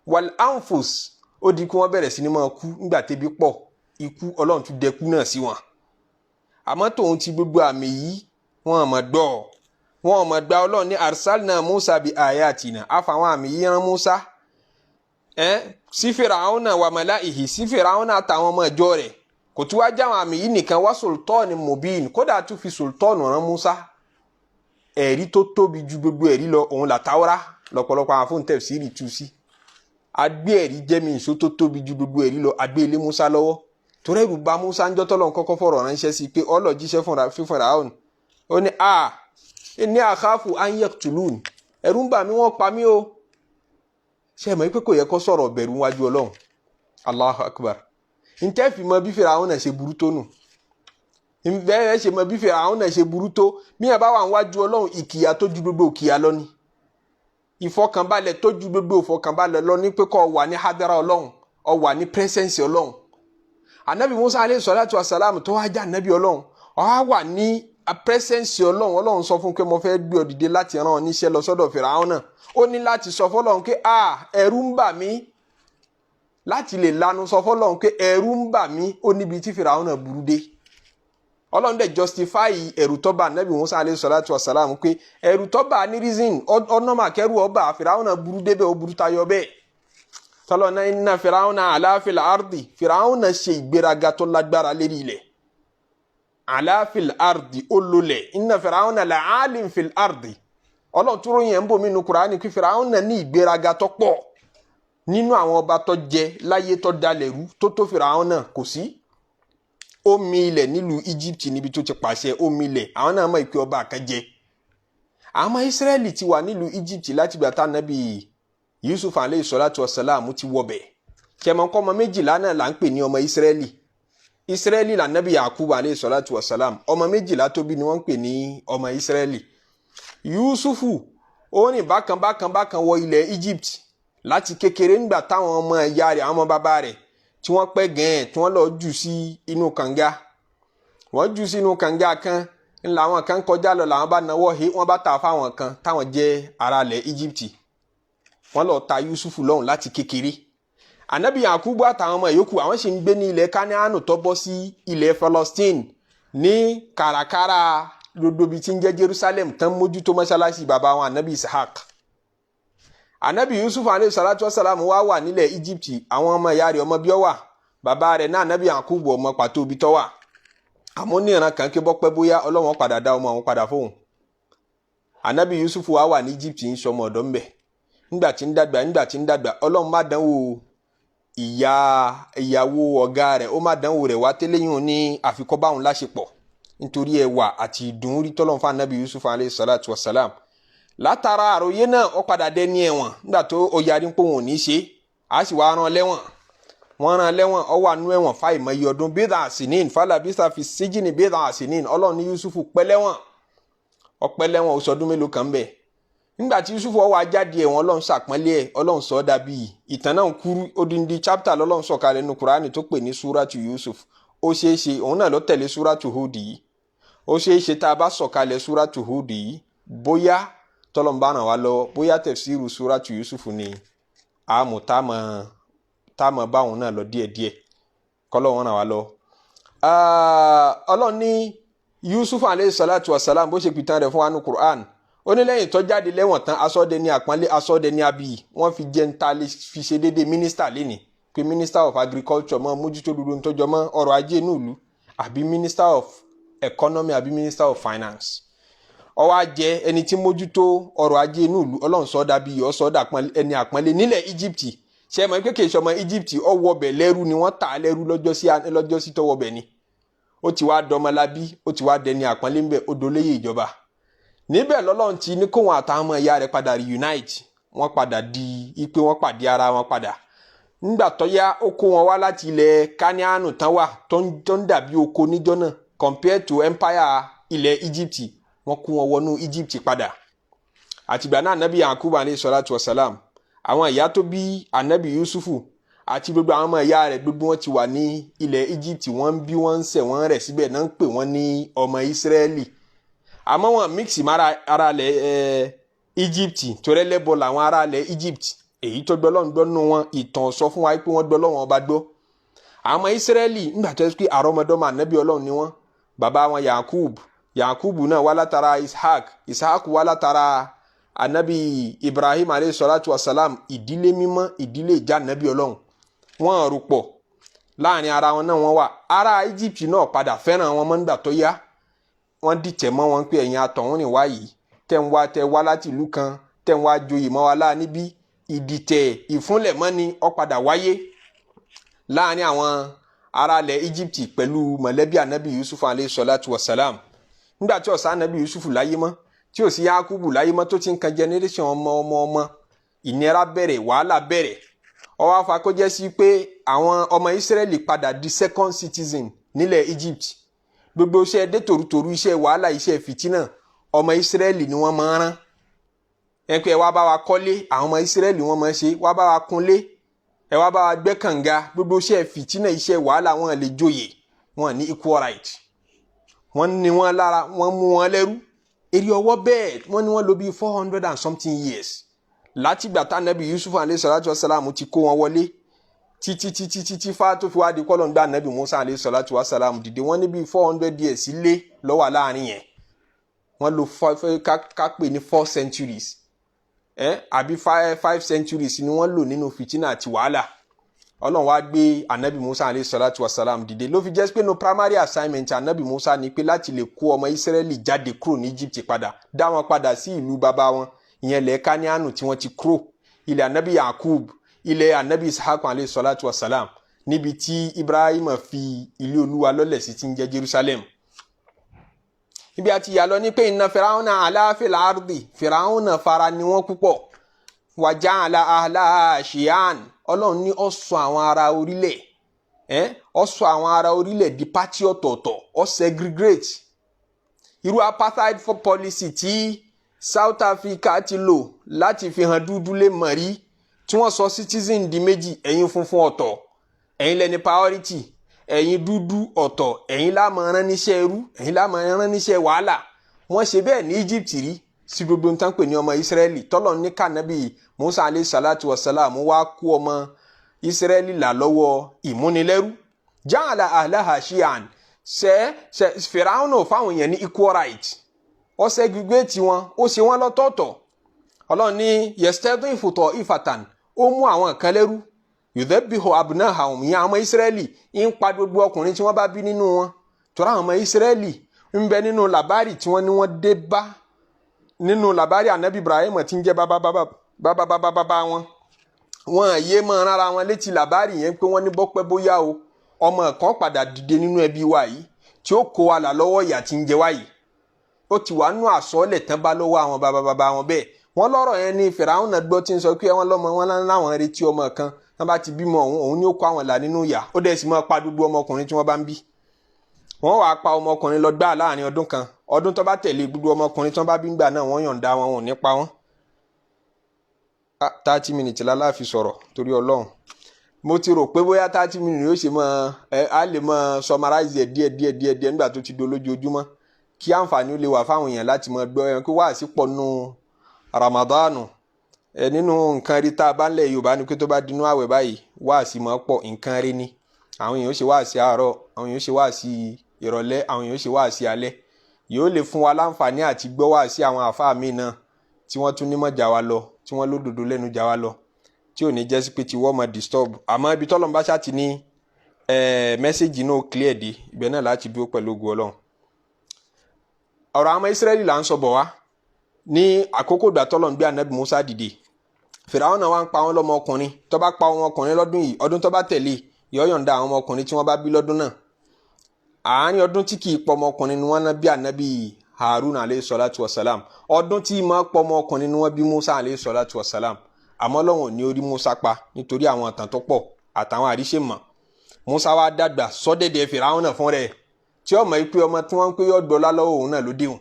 wal anfus ó di kí wọ́n bẹ̀rẹ̀ sí ni máa kú nígbà tẹ́bi pọ̀ ikú Ọlọ́run tún dẹkú náà sí wọn àmọ́ tòun ti gbogbo àmì yìí wọ́n mọ̀ gbà Ọlọ́run ní arsalna Musa bi ayatina àfàwọn àmì yìí rán Musa sí Fíráúnà wa malaihi sí Fíráúnà àtàwọn ọmọ ìjọ rẹ̀ kò tún wá jáwọn àmì yìí nìkan wá sultani mubin kódà tún fi sultani rán Musa ẹ̀rí tó tóbi ju gbogbo ẹ̀rí lọ òun là Táórà lọ́pọ̀lọpọ̀ àwọn fún tafsiri tú sí agbé ẹ̀rí jẹ́mi ìṣó tó tóbi ju gbogbo ẹ̀rí lọ agbé ilé Musa lọ́wọ́ torí ẹ̀rù bà Musa ń jọ́tọ́ lọ́n kọ́kọ́ fọ̀rọ̀ ránṣẹ́ sí pé ọlọ́ jíṣẹ́ fún Fíráúnà ó ní inni akhafu an yaqtulun ẹ̀rù ń bà mí wọ́n pa mí o ṣe mọ̀ pé kò yẹ kó sọ̀rọ̀ bẹ̀rù wájú Ọlọ́run Allahu Akbar ǹtẹ́ fi mọ bí Fíráúnà ṣe burú tó nù bẹ́ẹ̀ ṣe mọ bí Fíráúnà ṣe burú tó bí yẹn bá wà wájú Ọlọ́run ìkìyà tó ju gbogbo ìkìyà lọ ni ìfọkànbalẹ̀ tó ju gbogbo ìfọkànbalẹ̀ lọ ní pé kó wà ní hadara Ọlọ́run ó wà ní presence Ọlọ́run Ànábì Musa alayhi salatu wassalam tó wá jẹ́ ànábì Ọlọ́run ó wà ní presence Ọlọ́run sọ fún pé mo fẹ́ gbé ọ dìde láti rán ọ níṣẹ́ lọ sọ́dọ̀ Fíráúnà ó ní láti sọ fọ́lọ́run pé ẹ̀rù ń bà mí láti lè lanu sọ fọ́lọ́run pé ẹ̀rù ń bà mí ó níbi tí Fíráúnà burú dé Ọlọ́run dẹ̀ justify ẹ̀rù tó bá Ànábì Mùsá alayhi salatu wassalam pé ẹ̀rù tó bá ní reason ọ̀nà kẹ́rù ọba Fìràwọ̀nà burú débẹ̀ ó burú tayọ bẹ́ẹ̀ tọ́lọ́nà inna Fìràwọ̀nà ala fil ardi Fìràwọ̀nà ṣe ìgbéraga tó lágbára lérí ilẹ̀ ala fil ardi ó lólẹ̀ inna Fìràwọ̀nà la'alim fil ardi Ọlọ́run tó ròyìn ẹ̀ ń bò mí nu Kùránì pé Fìràwọ̀nà ní ìgbéraga tó pọ̀ nínú àwọn ọba tó jẹ láyé tó dalẹ̀ rú tó Fìràwọ̀nà kò sí ó mì ilẹ̀ nílùú Egypt níbi tó ti pàṣẹ ó mì ilẹ̀ àwọn náà mọ̀ ìpè ọba kan jẹ àmọ́ Israeli ti wà nílùú Egypt láti gbà tá Nábì Yusuf alayhi salatu wassalam ti wọbẹ̀ kẹmọ́kọ́ ọmọ méjìlá náà là ń pè ní ọmọ Israeli là Nábì Yakub alayhi salatu wassalam ọmọ méjìlá tó bí ni wọ́n ń pè ní ọmọ Israeli Yusufu ó ní bákan wọ ilẹ̀ Egypt láti kékeré nígbà táwọn ọmọ ìyá rẹ̀ àwọn ọmọ bàbá rẹ̀ tí wọ́n pẹ́ gẹ̀ẹ́ tí wọ́n lọ jù sí inú kànga wọ́n jù sí inú kànga kan ńlá àwọn kan kọjá lọ làwọn bá nawọ́ he wọ́n bá ta fáwọn kan táwọn jẹ́ ará ilẹ̀ Egypt wọ́n lọ ta Yusufu lọ́hùn láti kékeré Ànábì Yakubu àtàwọn ọmọ ìyókù àwọn sì ń gbé ní ilẹ̀ Kánáánù tó bọ́ sí ilẹ̀ Palestine ní kàràkàrà lódòbí tí ń jẹ́ Jerusalem tán mójútó mọ́ṣáláṣí bàbá wọn Ànábì Ishaq Ànábì Yusuf alayhi salatu wassalam wà nílẹ̀ Egypt àwọn ọmọ ìyá rẹ̀ ọmọ bí ó wà bàbá rẹ̀ náà Ànábì Yakubu ọmọ pàtó bí tó wà àmọ́ ní ìran kan ké bọ́pẹ́ bóyá Ọlọ́run padà dá ọmọ àwọn padà fóun Ànábì Yusuf wà ní Egypt ń sọmọ ọ̀dọ́ ńbẹ̀ nígbà tí ń dàgbà Ọlọ́run má dánwò ìyàwó ọ̀gá rẹ̀ ó má dánwò rẹ̀ wá tẹ́lẹ̀yìn ní àfikọ́ báwọn láṣepọ̀ nítorí ẹwà àti ìdùn rí tọ́lọ́run fún Ànábì Yusuf alayhi salatu wassalam látara àròyé náà ó padà dẹni ẹ̀wọ̀n nígbà tó ó yarí pé wọn ò ní ṣe á sì wá rán lẹ́wọ̀n wọ́n rán lẹ́wọ̀n ó wà nú ẹ̀wọ̀n fáìmọye ọdún bid'a sinin falabisa fi sijini bid'a sinin Ọlọ́run ní Yusufu pẹ́ lẹ́wọ̀n ó pẹ́ lẹ́wọ̀n oṣù ọdún mélòó kan bẹ́ẹ̀ nígbà tí Yusufu ó wá jáde ẹ̀wọ̀n Ọlọ́run ṣàpọ́nlé ẹ̀ Ọlọ́run sọ dàbí ìtàn náà kúrú odindi chapter lọ́lọ́run sọ̀kalẹ̀ nínú Kùránì tó pè ní suratu Yusuf ó ṣeéṣe òun náà ló tẹ̀lé suratu Hud yìí ó ṣeéṣe tá a bá sọ̀kalẹ̀ suratu Hud yìí bóyá tọ́lọ́mbà ràn wá lọ bóyá tafsiru suratu Yusuf ni àmọ́ táàmù báwọn náà lọ díẹ̀díẹ̀ kọ́lọ́wọ́n ràn wá lọ. Ọlọ́run ní Yusuf alayhi salatu wassalam bó ṣe pìtàn rẹ̀ fún wa ní Qur'an ó ní lẹ́yìn tó jáde lẹ́wọ̀n tán asọ́dẹ ní àpọ́nlé asọ́dẹ ní abiyì wọ́n fi jẹ́ níta lè fi ṣe déédéé mínísítà lénìí pé minister of agriculture mọ́ mójútó dúdú tó jọmọ́ ọrọ̀ ajé inú ìlú àbí minister of economy àbí minister of finance ó wá jẹ́ ẹni tí mójútó ọrọ̀ ajé inú ìlú Ọlọ́run sọ dàbí ó sọ dà ẹni àpọ́nlé nílẹ̀ Egypt ṣe mọ̀ pé kì í ṣọmọ Egypt ó wọbẹ̀ lẹ́rú ni wọ́n tà á lẹ́rú lọ́jọ́ sí tó wọbẹ̀ ni ó ti wá dọmọlábí ó ti wá dẹni àpọ́nlé ńbẹ ó dolóyè ìjọba níbẹ̀ lọ́lọ́run ti ní kóhun àtàwọn ọmọ ìyá rẹ̀ padà reunite wọ́n padà di ipe wọ́n pàdé ara wọn padà nígbà tó yá ó kó wọn wá láti ilẹ̀ Kánáánù tán wà tó ń dàbí oko níjọ́ náà compared to empire ilẹ̀ Egypt wọ́n kó wọn wọnú Egypt padà àtìgbà náà Ànábì Yakubu alayhi salatu wassalam àwọn ìyá tó bí Ànábì Yusufu àti gbogbo àwọn ọmọ ìyá rẹ̀ gbogbo wọn ti wà ní ilẹ̀ Egypt wọ́n ń bí wọ́n ń ṣẹ̀ wọ́n rẹ̀ síbẹ̀ náà ń pè wọ́n ní ọmọ Israeli àmọ́ wọn mix ara lẹ̀ Egypt torí lẹ́bọ̀ làwọn ara lẹ̀ Egypt èyí tó gbọ́ lọ́n gbọ́ nù wọn ìtàn sọ fún wa pé wọ́n gbọ́ lọ́wọ́n ọba gbọ́ àmọ́ Israeli nígbà tó yẹ pé àrọ́mọdọ́mọ Ànábì Ọlọ́run ni wọ́n bàbá wọn Yakubu náà wá látara Ishaq wá látara Ànábì Ibrahim alayhi salatu wassalam ìdílé mímọ́ ìdílé ìjà Ànábì Ọlọ́run wọ́n rò pọ̀ láàrin ara wọn náà wọ́n wà ara Egypt náà padà fẹ́ràn wọn mọ́ nígbà tó yá wọ́n dìtẹ̀ mọ́ wọn pé ẹ̀yin àtọ̀hún rìn wá yìí tẹ́ wá láti ìlú kan tẹ́ ń wá joyè mọ́ wa láà níbí ìdìtẹ̀ ìfúnlẹ̀ mọ́ ni ó padà wáyé láàrin àwọn ará ilẹ̀ Egypt pẹ̀lú mọ̀lẹ́bí Ànábì Yusuf alayhi salatu wassalam nígbà tí ó sá Ànábì Yusuf láyé mọ́ tí ó sì Yakubu láyé mọ́ tó ti ń kan generation ọmọ ìnira bẹ̀rẹ̀ wàhálà bẹ̀rẹ̀ ó wá fa kó jẹ́ sí pé àwọn ọmọ Israeli padà di second citizen nílẹ̀ Egypt gbogbo iṣẹ́ dé tòrútòrú iṣẹ́ wàhálà iṣẹ́ fìtínà ọmọ Israeli ni wọ́n máa rán ẹ pé ẹ wá bá wa kọ́lé àwọn ọmọ Israeli wọ́n máa ṣe wá bá wa kúnlé ẹ wá bá wa gbẹ́ kànga gbogbo iṣẹ́ fìtínà iṣẹ́ wàhálà wọn lè joyè wọn ní equal right wọ́n ní wọn lára wọ́n mú wọn lẹ́rú èrè ọwọ́ bẹ́ẹ̀ wọ́n ní wọ́n lò bí 400 and something years láti gbà tá Ànábì Yusuf alayhi salatu wassalam ti kó wọn wọlé títí fá tó fi wá di kọ́lọ̀ ń gbá ànábì Musa alayhi salatu wa salam dìde wọ́n ní bí 400 years lé lọ́wọ́ láàrin yẹn wọ́n lò ká pè ní 4 centuries àbí 5 centuries ni wọ́n lò nínú fìtínà àti wàhálà Ọlọ́run wá gbé ànábì Musa alayhi salatu wa salam dìde ló fi jẹ́ pé no primary assignment ànábì Musa ni pé láti lè kó ọmọ Ísírẹ́lì jáde kúrò ní Egypt padà dá wọn padà sí ìlú bàbá wọn ìyẹn lẹ̀ Káníánù tí wọ́n ti kúrò ilẹ̀ ànábì Yakub ilẹ̀ ànábì Ishaq alayhi salatu wa salam níbi tí Ibrahim fi ilé Olúwa lọ́lẹ̀ sí tí ń jẹ́ Jerusalem ibi àti yà lọ ní pé inna Firauna ala fil ardi Firauna fara ni wọ́n púpọ̀ wa ja'ala ahlaha shi'an Ọlọ́run ní ó sọ àwọn ará orílẹ̀ ó sọ àwọn ará orílẹ̀ di pátì ọ̀tọ̀ọ̀tọ̀ ó segregate irú apartheid for policy tí South Africa ti lò láti fi hàn dúdú lé mọ̀rí tí wọ́n sọ citizen di méjì ẹ̀yin funfun ọ̀tọ̀ ẹ̀yin lẹni priority ẹ̀yin dúdú ọ̀tọ̀ ẹ̀yin la máa rán níṣẹ́ ẹrú ẹ̀yin la máa rán níṣẹ́ wàhálà wọ́n ṣe bẹ́ẹ̀ ní Egypt rí sí gbogbo nǹkan pè ní ọmọ Israeli tọ́lọ̀ ní kànábì Musa alayhi salatu wa salam wá kó ọmọ Israeli là lọ́wọ́ ìmúnilẹ́rú ja'ala ahlaha shi'an Firauna fáwọn èèyàn ní equal right ó segregate wọn ó ṣe wọn lọ́tọ̀ọ̀tọ̀ Ọlọ́run ní yastadifu ta'ifatan ó mú àwọn kan lẹ́rú yudhabbihu abnahum ìyẹn àwọn Israeli ń pa gbogbo ọkùnrin tí wọ́n bá bí nínú wọn tọ́ra àwọn ọmọ Israeli ń bẹ nínú làbárì tí wọ́n ní wọ́n dé bá nínú làbárì ànábì Ibrahim tí ń jẹ́ bàbá wọn àyè máa rárá wọn létí làbárì yẹn pé wọ́n ní bọ́pẹ́ bóyá o ọmọ kan padà dìde nínú ẹbí wa yìí tí ó kó wa là lọ́wọ́ ìyà tí ń jẹ wá yìí ó ti wà nú àsọlẹ̀ tán bá lọ́wọ́ àwọn bàbá wọn bẹ́ẹ̀ wọ́n lọ́rọ̀ yẹn ní Fìràhùn gbọ́ tí ń sọ pé wọ́n lọ́mọ wọn láwọn retí ọmọ kan wọ́n bá ti bímọ òun ni ó kó àwọn là nínú ìyà ó dẹ̀ sì máa pa gbogbo ọmọkùnrin tí wọ́n bá ń bí wọ́n wàá pa ọmọkùnrin lọ gbá láàrin ọdún kan ọdún tó bá tẹ̀lé gbogbo ọmọkùnrin tí wọ́n bá bí ń gbà náà wọ́n yọ̀ǹda wọn ò ní pa wọ́n. 30 minutes la fi sọ̀rọ̀ torí Ọlọ́run mo ti rò pé bóyá 30 minutes yóò ṣe mọ́ a lè mọ́ summarize díẹ̀ nígbà tó ti do lójoojúmọ́ kí àǹfààní ó lè wà fáwọn èèyàn láti mọ gbọ́ ẹran kí wáàsí pọ̀ nù Ramadanu nínú nǹkan rí tá a bá ń lẹ̀ Yorùbá ni pé tó bá dinú àwẹ̀ báyìí wáàsí mọ́ pọ̀ nǹkan rí ni àwọn èèyàn ó ṣe wáàsí àárọ̀ àwọn èèyàn ó ṣe wáàsí ìrọ̀lẹ́ àwọn èèyàn ó ṣe wáàsí alẹ́ yóò lè fún wa láǹfààní àti gbọ́ wáàsí àwọn àfáà míì náà tí wọ́n tún nímọ̀ jà wá lọ tí wọ́n lódodo lẹ́nu jà wá lọ tí ò ní jẹ́ sí pé tí wọ́n máa disturb àmọ́ ibi tọ́lọ́run bá ṣáà ti ní mẹ́sẹ̀gì náà clear dé ibẹ̀ náà láti dúró pẹ̀lú ògo Ọlọ́run. ọ̀rọ̀ àwọn Ísírẹ́lì là ń sọ bọ̀ wá ní àkókò ìgbà tọ́lọ́run gbé ànábì Mùsá dìde Fìràhùn náà wá ń pa wọn lọ́mọkùnrin tó bá pa ọmọkùnrin lọ́dún yìí ọdún tó bá tẹ̀lé yóò yọ̀ǹda àwọn ọmọkùnrin tí wọ́n bá bí lọ́dún náà àárín ọdún tí kì í pọ̀ ọmọkùnrin ni wọ́n ná bí ànábì Harun alayhi salatu wa salam ọdún tí máa pọ̀ ọmọkùnrin ni wọ́n bí Musa alayhi salatu wa salam àmọ́ Ọlọ́run ní orí Musa pa nítorí àwọn ìtàn tó pọ̀ àtàwọn àríṣe mọ̀ Musa wá dàgbà sọ́dẹ̀dẹ̀ Fìràhùn náà fún rẹ̀ tí ọmọ yìí pé ọmọ tí wọ́n ń pé yọ dọ́là lọ́wọ́ òun náà ló déhùn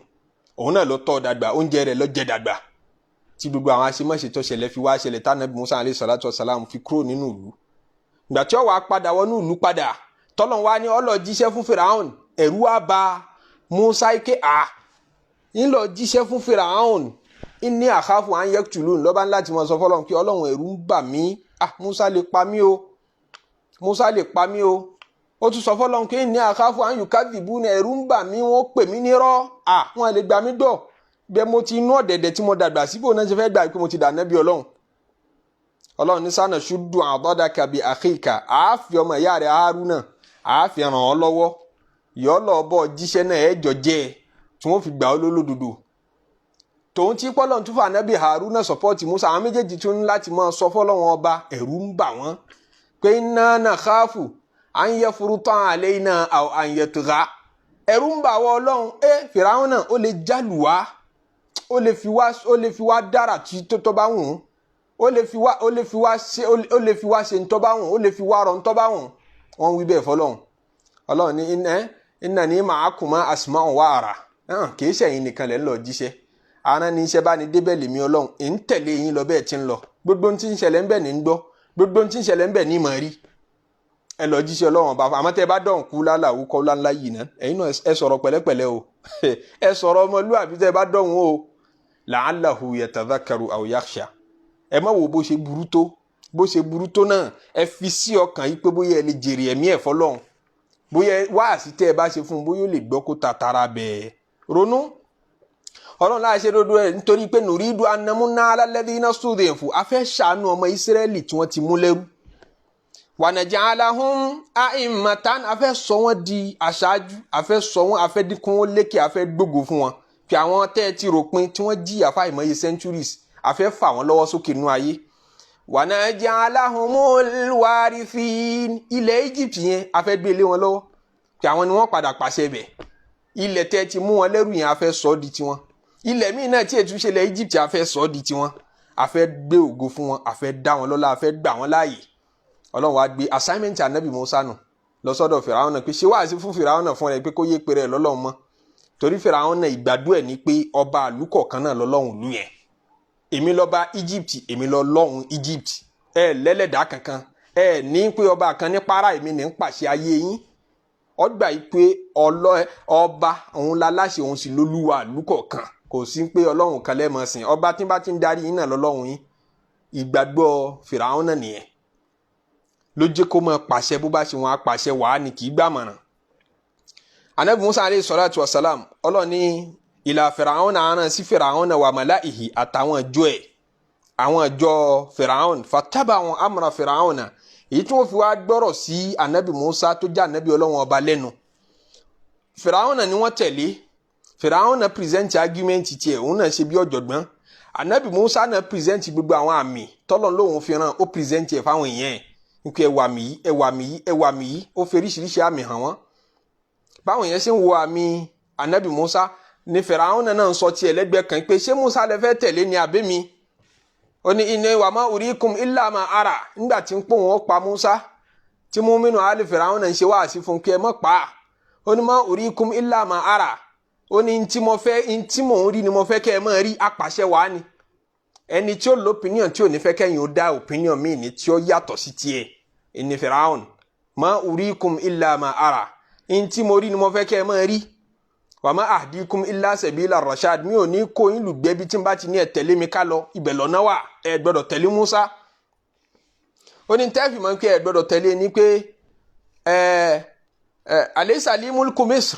òun náà ló tọ́ dàgbà oúnjẹ rẹ̀ ló jẹ dàgbà tí gbogbo àwọn aṣemáṣe tó ṣẹlẹ̀ fi wá ṣẹlẹ̀ tánàbí Musa alayhi salatu wa salam fi kúrò nínú ìlú ìgbà tí ó wá padà wọnú ìlú padà tọ́lọ́run wá ní ó lọ jíṣẹ́ fún Fìràhùn ẹ̀rù wá bà Musa ike ń lọ jíṣẹ́ fún Fìràhùn inni akhafu an yaktulun lọ́ba ńlá tí mo sọ fọlọ́run pé Ọlọ́run ẹ̀rù ń bà mí Musa lè pa mí o Musa lè pa mí o ó tún sọ fọlọ́run pé inni akhafu an yukadhibun ẹ̀rù ń bà mí wọ́n pè mí nírọ́ wọn lè gbà mí dọ̀ bẹ́ẹ̀ mo ti inú ọ̀dẹ̀dẹ̀ tí mo dàgbà síbò náà ṣe fẹ́ gbà pé mo ti dà nẹ́bí Ọlọ́run ní sànà ṣùdù adadaka bi akhika àáfi ọmọ ìyá rẹ̀ Haruna àáfi ràn ọ́ lọ́wọ́ yọ́ lọ́ọ́ bọ̀ jíṣẹ́ náà ẹ̀jọ̀ jẹ́ tí wọ́n fi gbà ọ́ lólódodo tòun tí pọ́lọ́n tún fà nábì Haruna sọ́pọ́ọ̀tì Musa àwọn méjèèjì tún láti máa sọ fọ́lọ́wọ́n ọba ẹ̀rù ń bà wọ́n pé inna nakhafu an yafruta alayna aw an yatgha ẹ̀rù ń bà wọ́ Ọlọ́run Fìràhùn náà ó lè jálùwá ó lè fi wá dára tí tó bá wù ú ó lè fi wá ṣe ń tó bá wù ú ó lè fi wá rọ̀ ń tó bá wù ú wọ́n wí bẹ́ẹ̀ fọ́lọ́run Ọlọ́run ní innani ma'akuma asma'u wa ara kì í ṣẹ̀yìn nìkan lẹ́ ń lọ jíṣẹ́ ara ní iṣẹ́ bá ní débẹ̀ lèmi Ọlọ́run ń tẹ̀lé yín lọ bẹ́ẹ̀ tí ń lọ gbogbo ohun tí ń ṣẹlẹ̀ ń bẹ̀ ní ń gbọ́ gbogbo ohun tí ń ṣẹlẹ̀ ń bẹ̀ ní mọ̀ rí ẹ lọ jíṣẹ́ Ọlọ́run ọba àmọ́ tẹ́ bá dọ̀hùn kú lálàwú kọ́ láńlá yìí náà ẹ̀yin náà ẹ sọ̀rọ̀ pẹ̀lẹ́pẹ̀lẹ́ o ẹ sọ̀rọ̀ ọmọlúwàbí tẹ́ bá dọ̀hùn o la'allahu yatadhakkaru aw yakhsha ẹ má wo bó ṣe burú tó bó ṣe burú tó náà ẹ fi sí ọkàn yìí pé bóyá ẹ lè jèrè ẹ̀mí ẹ̀ fọlọ́run bóyá wáàsí tẹ́ ẹ bá ṣe fún un bóyá ó lè gbọ́ kó tàtàrà bẹ́ẹ̀ ronú ọlọ́run láì ṣe dodo ẹ̀ nítorí pé nùrídùú anamúná alálẹ́dínà sùdẹ̀fù afẹ́ ṣàánú ọmọ Ísírẹ́lì tí wọ́n ti mú lẹ́rú wànàjàlahum a'immatan afẹ́ sọ wọ́n di aṣáájú afẹ́ sọ wọ́n afẹ́ dínkù wọn lékè afẹ́ gbógo fún wọn pé àwọn tẹ́ ẹ ti ròpin tí wọ́n jí àfa ìmọ̀ye centuries afẹ́ fà wọ́n lọ́wọ́ sókè nínú ayé wànàjàlahumul warithin ilẹ̀ Egypt yẹn afẹ́ gbé lé wọn lọ́wọ́ pé àwọn ni wọ́n padà pàṣẹ bẹ̀ ilẹ̀ tẹ́ ẹ ti mú wọn lẹ́rú yẹn afẹ́ sọ ọ́ di tiwọn ilẹ̀ míì náà tí ètúnṣe ilẹ̀ Egypt afẹ́ sọ ọ́ di tiwọn afẹ́ gbé ògo fún wọn afẹ́ dá wọn lọ́lá afẹ́ gbà wọn láàyè Ọlọ́run wá gbé assignment anabi Musa nù lọ sọ́dọ̀ Fìràwọn náà pé ṣé wàá sí fún Fìràwọn náà fún rẹ pé kó yé pé rẹ lọ́lọ́run mọ́ torí Fìràwọn náà ìgbàdúrà ní pé ọba àlùkọ̀ kan náà lọ́lọ́run lù yẹn èmi lọ́ba Egypt èmi lọ́lọ́run Egypt lẹ́lẹ́dàá kankan ní pé ọba kan ní para èmi ní ń pàṣẹ ayé yín ọgbà yìí pé ọba òun láláṣẹ òun sì lólúwa àlùkọ̀ kan kò sí pé Ọlọ́run kan lẹ́mọ̀ sìn ọba tí bá ti ń darí yín náà lọ́lọ́run yín ìgbàgbọ́ Fìràwọn náà nìyẹn ló jẹ́ kó máa pàṣẹ bó bá ṣe wọn á pàṣẹ wàá ní kì í gbàmọ̀ràn. Ànábì Musa alayhi salatu wa salam Ọlọ́run ní ìlà Fìràwọn náà rán sí Fìràwọn náà wà màláìhì àtàwọn ìjọ ẹ̀ àwọn ìjọ Fìràwọn fataba'u amra Fìràwọn náà èyí tí wọ́n fi wá gbọ́rọ̀ sí Ànábì Musa tó jẹ́ ànábì Ọlọ́run ọba lẹ́nu. Fìràwọn náà ni wọ́n tẹ̀lé Fìràwọn náà present argument tiẹ̀ òun náà ṣe bí ọ̀jọ̀gbọ́n Ànábì Musa náà present gbogbo àwọn àmì tọ́lọ́run lóhun fi rán ó present ẹ̀ fáwọn èèyàn ẹ̀ nkú ẹwà mi yìí ó fi oríṣiríṣi àmì hàn wọ́n báwọn yẹn ṣe ń wo àmì anabi Musa ní Fìràwọn náà ń sọ tiẹ̀ lẹ́gbẹ̀ẹ́ kan pé ṣé Musa lè fẹ́ tẹ̀lé ní abẹ́ mi ó ní inna wa ma urikum illa ma ara nígbà tí ń pò wọ́n pa Musa tí mùmínù àlè Fìràwọn náà ń ṣe wáàsí fún kí ẹ mọ́ pa á ó ní ma urikum illa ma ara ó ní ntí mò ń rí ni mo fẹ́ kẹ́ ẹ mọ́ rí apàṣẹ wàá ni ẹni tí ó lo opinion tí ò ní fẹ́ kẹ́yìn ó dá opinion míì ní tí ó yàtọ̀ sí tiẹ̀ ẹni Fìràwọn ma urikum illa ma ara ntí mo rí ni mo fẹ́ kẹ́ ẹ mọ́ rí wa ma ahdikum illa sabila rashad mi ò ní kó yín lùgbẹ́bí tí n bá ti ní ẹ tẹ̀lé mi ká lọ ibẹ̀ lọ́nà wà ẹ gbọ́dọ̀ tẹ̀lé Musa ó ní tẹ́fì mọ́ pé ẹ gbọ́dọ̀ tẹ̀lé ní pé alaysa li mulku Misr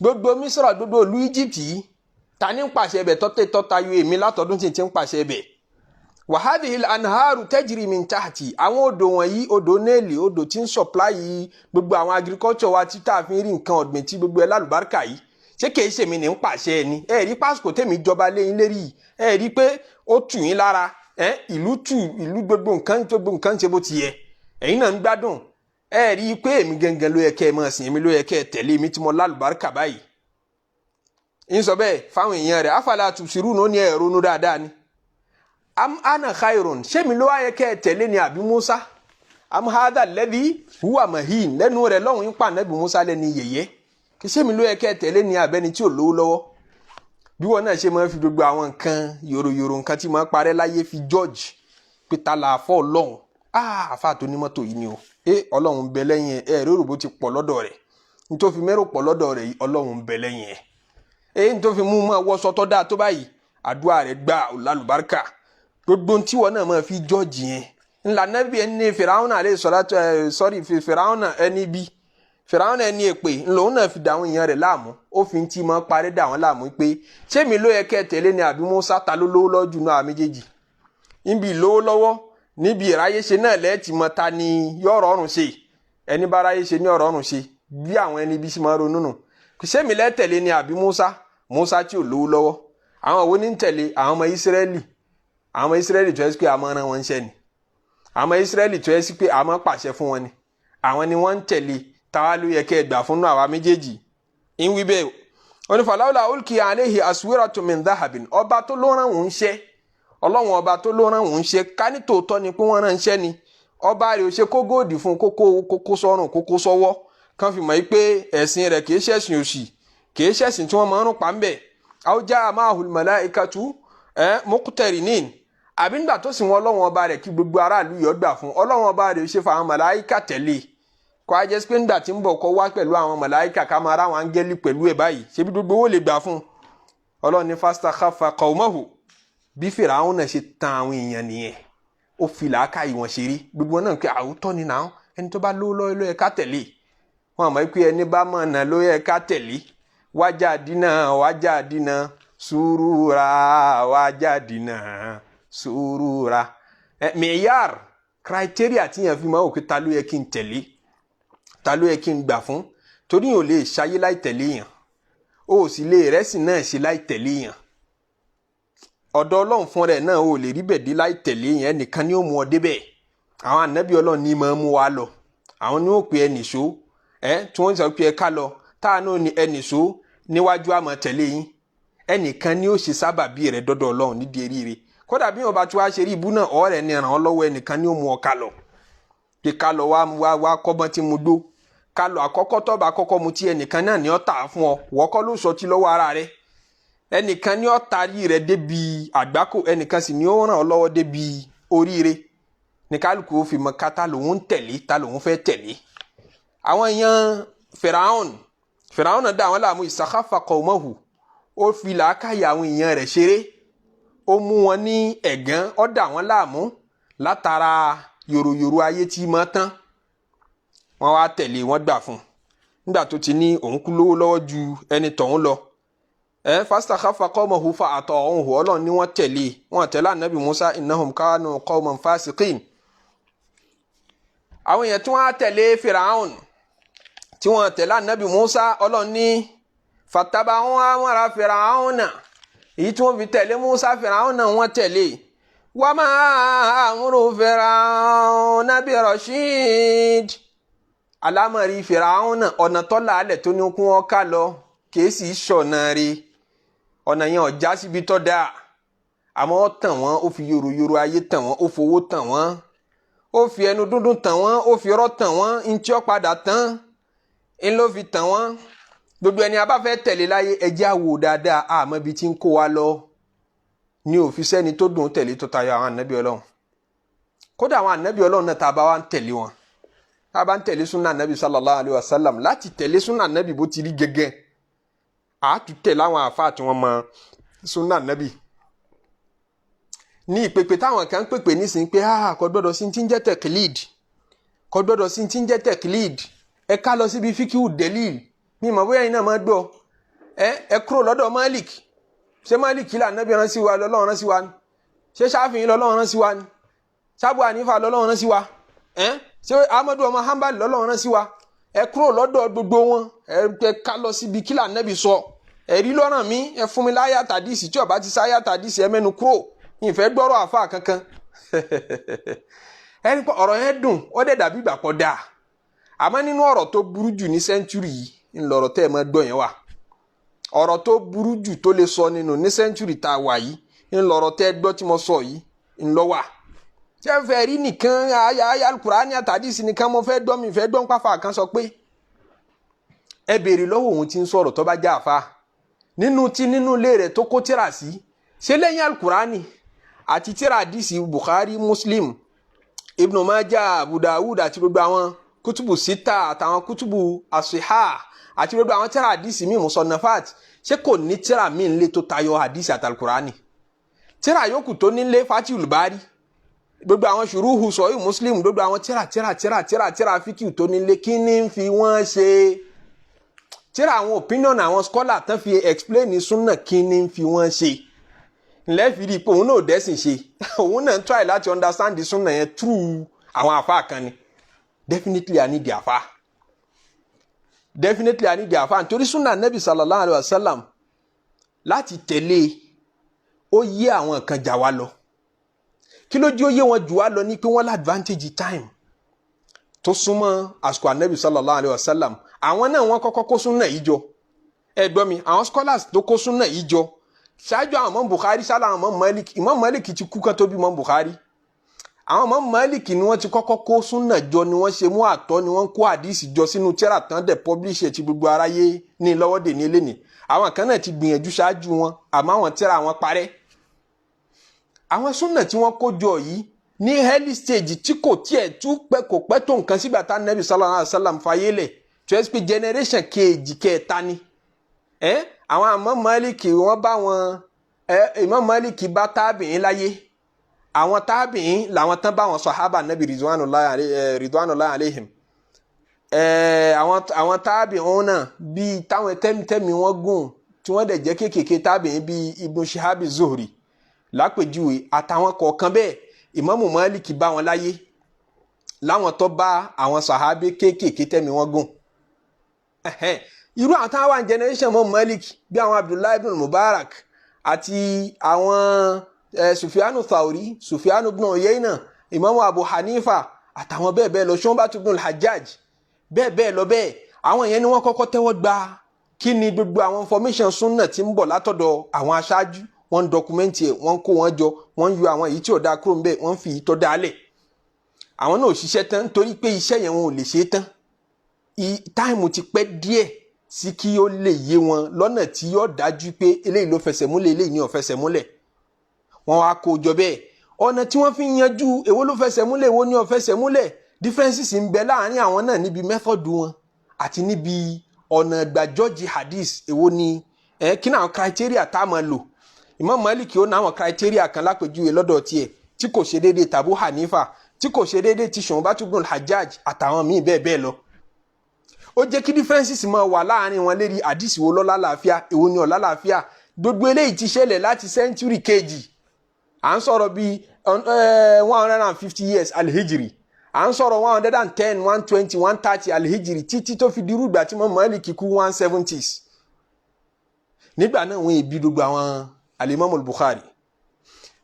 gbogbo Misra gbogbo ìlú Egypt yìí ta ní ń pàṣẹ bẹ̀ tọ́ta yóò èmi látọdún tí ń pàṣẹ bẹ̀ wa hadhihi al-anharu tajri min tahti àwọn odò wọ̀nyí odò Nílì odò tí ń supply gbogbo àwọn agriculture wa tí tá a fi ń rí nǹkan ọ̀gbìn tí gbogbo ẹ̀ lálùbáríkà yìí ṣé kìí ṣèmi ní ń pàṣẹ ẹni ẹ rí pásítọ̀ tèmi jọba léyìn lérí ẹ rí pé ó tù yín lára ìlú gbogbo nǹkan ṣe bó ti yẹ ẹ̀yin náà ń gbádùn ẹ rí pé èmi gangan ló yẹ kẹ́ ẹ máa sìn èmi ló yẹ kẹ́ ẹ tẹ̀lé mi tí mo lálùbáríkà báyìí ń sọ bẹ́ẹ̀ fáwọn èèyàn rẹ̀ afala tubsirun ní ẹ ronú dáadáa ni am ana khairun ṣé mi ló wá yẹ kẹ́ ẹ tẹ̀lé ni àbí Musa am hadha alladhi huwa mahin lẹ́nu rẹ̀ lọ́hùn ń pa ànábì Musa lẹ́ni yẹ̀yẹ́ kì í ṣé mi ló yẹ kẹ́ ẹ tẹ̀lé ni àbẹ́ni tí ò lówó lọ́wọ́ bí wọn náà ṣe máa fi gbogbo àwọn nǹkan yòròyòrò nǹkan tí máa parẹ́ láyé fi George pé ta là fọ́ ọlọ́run àfa tó ní mọ́tò yìí ni o ọlọ́run bẹ lẹ́yìn ẹ̀ rérò bó ti pọ̀ lọ́dọ̀ rẹ̀ nítorí fi mẹ́rò pọ̀ lọ́dọ̀ rẹ̀ ọlọ́run bẹ lẹ́yìn ẹ̀ nítorí fi mú mọ́ wọ́sọ tó dáa tó báyìí àdúrà rẹ̀ gbà lálùbáríkà gbogbo tí wọn náà máa fi George yẹn ńlá nẹ́bí ẹni Fìràwọn àlẹ́ Fìràwọn ẹni bí Fìràwọn ẹni èpè ńlòun náà fi dàwọn èèyàn rẹ̀ láàmú ó fi ń tí mọ́ parí dàwọn láàmú pé ṣé mi ló yẹ kẹ́ tẹ̀lé ni àbí Musa ta ló lówó lọ́wọ́ jù náà méjèèjì níbi ìlówó lọ́wọ́ níbi ìráyé ṣe náà lẹ́ẹ̀tì mọ́ ta ni yọ̀rọ̀ ọ̀run ṣe ẹni bá ráyé ṣe ní ọ̀rọ̀ ọ̀run ṣe bí àwọn ẹni bí sì máa ronú nù ṣé mi lẹ́ tẹ̀lé ni àbí Musa tí ò lówó lọ́wọ́ àwọn wo ní ń tẹ̀lé àwọn ọmọ Ísírẹ́lì tó yẹ sí pé àmọ́ ran wọn ń ṣẹ́ ni àwọn Ísírẹ́lì tó yẹ sí pé àmọ́ pàṣẹ fún wọn ni àwọn ni wọ́n ń tẹ̀lé táwa ló yẹ kẹ́ ẹ gbà fún àwa méjèèjì ń wí bẹ́ẹ̀ onífàlàwùlà ulkiya alayhi aswiratun min dhahabin ọba tó ló rán òun ṣẹ́ ọlọ́run ọba tó ló rán òun ṣẹ́ ká ní tòótọ́ ni pé wọ́n rán ṣẹ́ ni ọba rẹ̀ ò ṣe kó góòdì fún kókó sọ́rùn kókó sọ́wọ́ kan fi mọ̀ pé ẹ̀sìn rẹ̀ kìí ṣẹ̀sìn òṣì kìí ṣẹ̀sìn tí wọ́n máa ń rún pa ń bẹ̀ àwùjá ma'ahul malaikatu muqtarinin àbí nígbà tó sì wọn ọlọ́run ọba rẹ̀ kí gbogbo aráàlú yọ gbà fún ọlọ́run ọba rẹ̀ ò ṣe fa àwọn màláíkà tẹ̀lé kó a jẹ́ pé nígbà tí ń bọ̀ kọ́ wá pẹ̀lú àwọn màláíkà ká máa ráwọn áńgẹ́lì pẹ̀lú ẹ̀ báyìí ṣebí gbogbo owó lè gbà fún ọlọ́run ní fastakhaffa qawmahu bí Fìràwọn náà ṣe tan àwọn èèyàn nìyẹn ó fi làákàyè wọn ṣeré gbogbo náà pé àwòtọ́ ni náà ẹni tó bá lówó lọ́wọ́ ló yẹ ká tẹ̀lé wọn àmọ́ pé ẹni bá mọ̀nà ló yẹ ká tẹ̀lé wájà dínà sùúrùra wájà dínà sùúrùra mẹ̀yàr criteria tí yẹn fi máa wò pé ta ló yẹ kí n tẹ̀lé ta ló yẹ kí n gbà fún torí yóò lè ṣayé láì tẹ̀lé yàn ó sì lè rẹ́sìn náà ṣe láì tẹ̀lé yàn ọ̀dọ̀ ọlọ́run fún rẹ̀ náà ò lè rí bẹ̀ dé láì tẹ̀lé yẹn nìkan ni ó mú ọ débẹ̀ àwọn ànábì ọlọ́run ní máa mú wa lọ àwọn ni ó pe ẹnìṣó tí wọ́n sọ pé ẹ ká lọ táànù ní ẹnìṣó níwájú àmọ́ tẹ̀lé yín ẹnìkan ni ó ṣe sábàbí rẹ̀ dọ́dọ̀ ọlọ́run nídìí eríire kódà bí wọn bá tún wá ṣe rí ibú náà ọ̀rẹ́ ni ràn ọ́ lọ́wọ́ ẹnìkan ni ó mú ọ ká lọ pé ká lọ wá kọ́gbọ́n tí mo dó ká lọ àkọ́kọ́ tó bá kọ́kọ́ mu tí ẹnìkan náà ni ó tà fún ọ wọ́kọ́ ló sọ ti lọ́wọ́ ara rẹ̀ ẹnìkan ni ó tarí rẹ̀ débi àgbákò ẹnìkan sì ni ó ràn ọ́ lọ́wọ́ débi oríire ní kálukú ó fi mọ ká ta lòun ń tẹ̀lé ta lòun fẹ́ tẹ̀lé àwọn èèyàn Fìràhùn náà dá àwọn láàmú ìsàkáfà qawmahu ó fi làákàyè àwọn èèyàn rẹ̀ ṣeré ó mú wọn ní ẹ̀gán ó dá wọn láàmú látara yòròyòrò ayé tí mọ́ tán wọ́n wá tẹ̀lé wọ́n gbà fún nígbà tó ti ní òun kú lówó lọ́wọ́ ju ẹni tọ̀hún lọ fastakhafa qawmahu fa ata'uhu Ọlọ́run ni wọ́n tẹ̀lé ànábì Musa innahum kanu qawman fasiqin àwọn èèyàn tí wọ́n á tẹ̀lé Fìràhùn tí wọ́n tẹ̀lé ànábì Musa Ọlọ́run ní fattaba'u amra Fìràhùn èyí tí wọ́n fi tẹ̀lé Musa Fìràhùn náà wọ́n tẹ̀lé wa ma amru Fìràhùn bi rashid alámọ̀rí Fìràhùn náà ọ̀nà tọ́lá alẹ̀ tó ní kún wọn ká lọ kìí sì ṣọ̀nà rí ọ̀nà yẹn ọ̀já síbi tọ́ dáa àmọ́ ó tàn wọ́n ó fi yòròyòrò ayé tàn wọ́n ó fowó tàn wọ́n ó fi ẹnu dúndún tàn wọ́n ó fi ọ̀rọ̀ tàn wọ́n ntí ó padà tán ń ló fi tàn wọ́n gbogbo ẹni a bá fẹ́ tẹ̀lé láyé ẹjẹ́ àwò dáadáa àmọ́ ibi tí ń kó wa lọ ní òfin sẹ́ni tó dùn tẹ̀lé tó tayọ àwọn ànábì Ọlọ́run kódà àwọn ànábì Ọlọ́run náà tá a bá wá ń tẹ̀lé wọn tá a bá ń tẹ̀lé súnà ànábì sallallahu alayhi wa sallam láti tẹ̀lé súnà ànábì bó ti rí gẹ́gẹ́ àátú tẹ̀lé àwọn àfáà tí wọ́n mọ súnà ànábì ní ìpèpè táwọn kan ń pèpè nísìnyí pé kò gbọ́dọ̀ sí ti ń jẹ́ tẹ̀kílìd kò gbọ́dọ̀ sí ti ń jẹ́ tẹ̀kílìd ẹ ká lọ síbi fíkíù dẹ́líl ní ìmọ̀ bóyá iná máa gbọ́ ẹ kúrò lọ́dọ̀ Malik ṣé Malik là ànábì rán sí wa lọ́lọ́run rán sí wa ni ṣé Ṣáfìí lọ́lọ́run rán sí wa ni ṣáàbù Hànífà lọ́lọ́run rán sí wa ṣé Ahmadu ọmọ Hanbal lọ́lọ́run rán sí wa ẹ kúrò lọ́dọ̀ gbogbo wọn ẹ ká lọ síbi kí là ànábì sọ ẹ̀rí lọ́ràn mi ẹ fún mi láyà tàdísì tí ó bá ti sáyà tàdísì ẹ mẹ́nu kúrò ìfẹ́ gbọ́rọ̀ àfáà kankan ẹni pé ọ̀rọ̀ yẹn dùn ó dẹ̀ dàbí ìgbà pọ̀ dáa àmọ́ nínú ọ̀rọ̀ tó burú jù ní sẹ́ńtúrì yìí ńlọrọ̀ tẹ́ ẹ mọ́ gbọ́ yẹn wà ọ̀rọ̀ tó burú jù tó lè sọ nínú ní sẹ́ńtúrì tá a wà yìí ńlọrọ̀ tẹ́ ẹ gbọ́ tí mo sọ yìí ńlọ wà ṣé fẹ́ rí nìkan ayé Al-Qur'ani àtàdísì nìkan mo fẹ́ gbọ́ mi fẹ́ gbọ́ pàfà kan sọ pé ẹ béèrè lọ́wọ́ òun tí ń sọ̀rọ̀ tó bá já àfa nínú ilé rẹ̀ tó kó tíra sí ṣé lẹ́yìn Al-Qur'ani àti tíra àdísì Bukhari Muslim Ibn Majah Abu Dawud àti gbogbo àwọn kútùbù sita àtàwọn kútùbù asiha àti gbogbo àwọn tíra àdísì míì musannafat ṣé kò ní tíra míì ńlé tó tayọ àdísì àti Al-Qur'ani tíra yòókù tó nílé Fatihul Bari gbogbo àwọn ṣùrúhù sọ̀hí Muslim gbogbo àwọn tíra fíkìú tó nílé kí ní fi wọ́n ṣe tíra àwọn opinion àwọn scholar tán fi explain sunna kí ní fi wọ́n ṣe lẹ́ẹ̀fì rí i pé òun náà dẹ́sìn ṣe òun náà try láti understand the sunna yẹn through àwọn àfáà kan ni definitely I need the àfáà nítorí sunna nabi sallallahu alayhi wa sallam láti tẹ̀lé ó yé àwọn kan jà wá lọ kí ló jí ó yé wọn jù wá lọ ní pé wọ́n l'advantage time tó súnmọ́ àsìkò ànábì sallallahu alayhi wa sallam àwọn náà wọ́n kọ́kọ́ kó sunna yìí jọ ẹ gbọ́ mi àwọn scholars tó kó sunna yìí jọ ṣáájú àwọn Imam Bukhari ṣáájú àwọn Imam Malik ti kú kan tó bí Imam Bukhari àwọn Imam Malik ni wọ́n ti kọ́kọ́ kó súnà jọ ni wọ́n ṣe mú àtọ́ ni wọ́n kó àdìsí jọ sínú tírà tán dẹ̀ publish ẹ̀ tí gbogbo aráyé ní lọ́wọ́dè ní eléni àwọn kan náà ti gbìyànjú ṣáájú wọn àmọ́ àwọn tírà wọn parẹ́ àwọn súnà tí wọ́n kó jọ yìí ní early stage tí kò tiẹ̀ tú pẹ́ kò pẹ́ tó nǹkan sígbà tá Nabi sallallahu alaihi wasallam fayé lẹ̀ tó ẹ́ pé generation kejì kẹta ni àwọn Imam Malik wọ́n bá wọn Imam Malik bá tábìín láyé àwọn tábìín làwọn tán bá wọn sàhábà nàbì ridwanullahi alayhim àwọn tábìín náà bíi táwọn tẹ́mi wọn gùn tí wọ́n dẹ̀ jẹ́ kéékèèké tábìín bíi Ibn Shihab Zuhri lápèjúwe àtàwọn kọ̀ọ̀kan bẹ́ẹ̀ Ìmámù Málíkì bá wọn láyé láwọn tó bá àwọn sàhábé kéékèèké tẹ́mi wọn gùn irú àwọn táwọn wà ní generation mọ́ Málíkì bí àwọn Abdullahi ibn Mubarak àti àwọn Sufyanu Thawri Sufyanu ibn Uyayna Imamu Abu Hanifa àtàwọn bẹ́ẹ̀ bẹ́ẹ̀ lọ Shu'batu ibn al-Hajjaj bẹ́ẹ̀ bẹ́ẹ̀ lọ bẹ́ẹ̀ àwọn yẹn ni wọ́n kọ́kọ́ tẹ́wọ́ gba kí ni gbogbo àwọn information sunna tí ń bọ̀ látọ̀dọ̀ àwọn aṣáájú wọ́n ń dọkumẹ́ntì ẹ̀ wọ́n ń kó wọn jọ wọ́n ń yọ àwọn èyí tí ò dáa kúrò ń bẹ̀ wọ́n ń fi ìtọ́ dálẹ̀ àwọn náà ò ṣiṣẹ́ tán torí pé iṣẹ́ yẹn wọn ò lè ṣe é tán táìmù ti pẹ́ díẹ̀ sí kí ó lè yé wọn lọ́nà tí yóò dájú pé eléyìí ló fẹsẹ̀ múlẹ̀ eléyìí ní ò fẹsẹ̀ múlẹ̀ wọ́n wá kó jọ bẹ́ẹ̀ ọ̀nà tí wọ́n fi ń yanjú èwo ló fẹsẹ̀ múlẹ̀ èwo ní ò fẹsẹ̀ múlẹ̀ differences ń bẹ láàrin àwọn náà níbi method wọn àti níbi ọ̀nà ìgbàjọ́jì hadith èwo ni kí náà criteria tá a máa lò Imam Malik ó náwọn criteria kan lápèjúwe lọ́dọ̀ tiẹ̀ tí kò ṣe déédéé tàbú Hanifa tí kò ṣe déédéé ti Shu'batu ibn al-Hajjaj àtàwọn míì bẹ́ẹ̀ bẹ́ẹ̀ lọ ó jẹ́ kí differences máa wà láàrin wọn lérí hadith wo ló lálàáfíà èwo ni ò lálàáfíà gbogbo eléyìí ti ṣẹlẹ̀ láti century kejì à ń sọ̀rọ̀ bíi 150 years al-Hijri à ń sọ̀rọ̀ 110 120 130 al-Hijri títí tó fi dirú ìgbà tí Imam Malik kú 170s nígbà náà wọ́n èbí gbogbo àwọn al-Imam al-Bukhari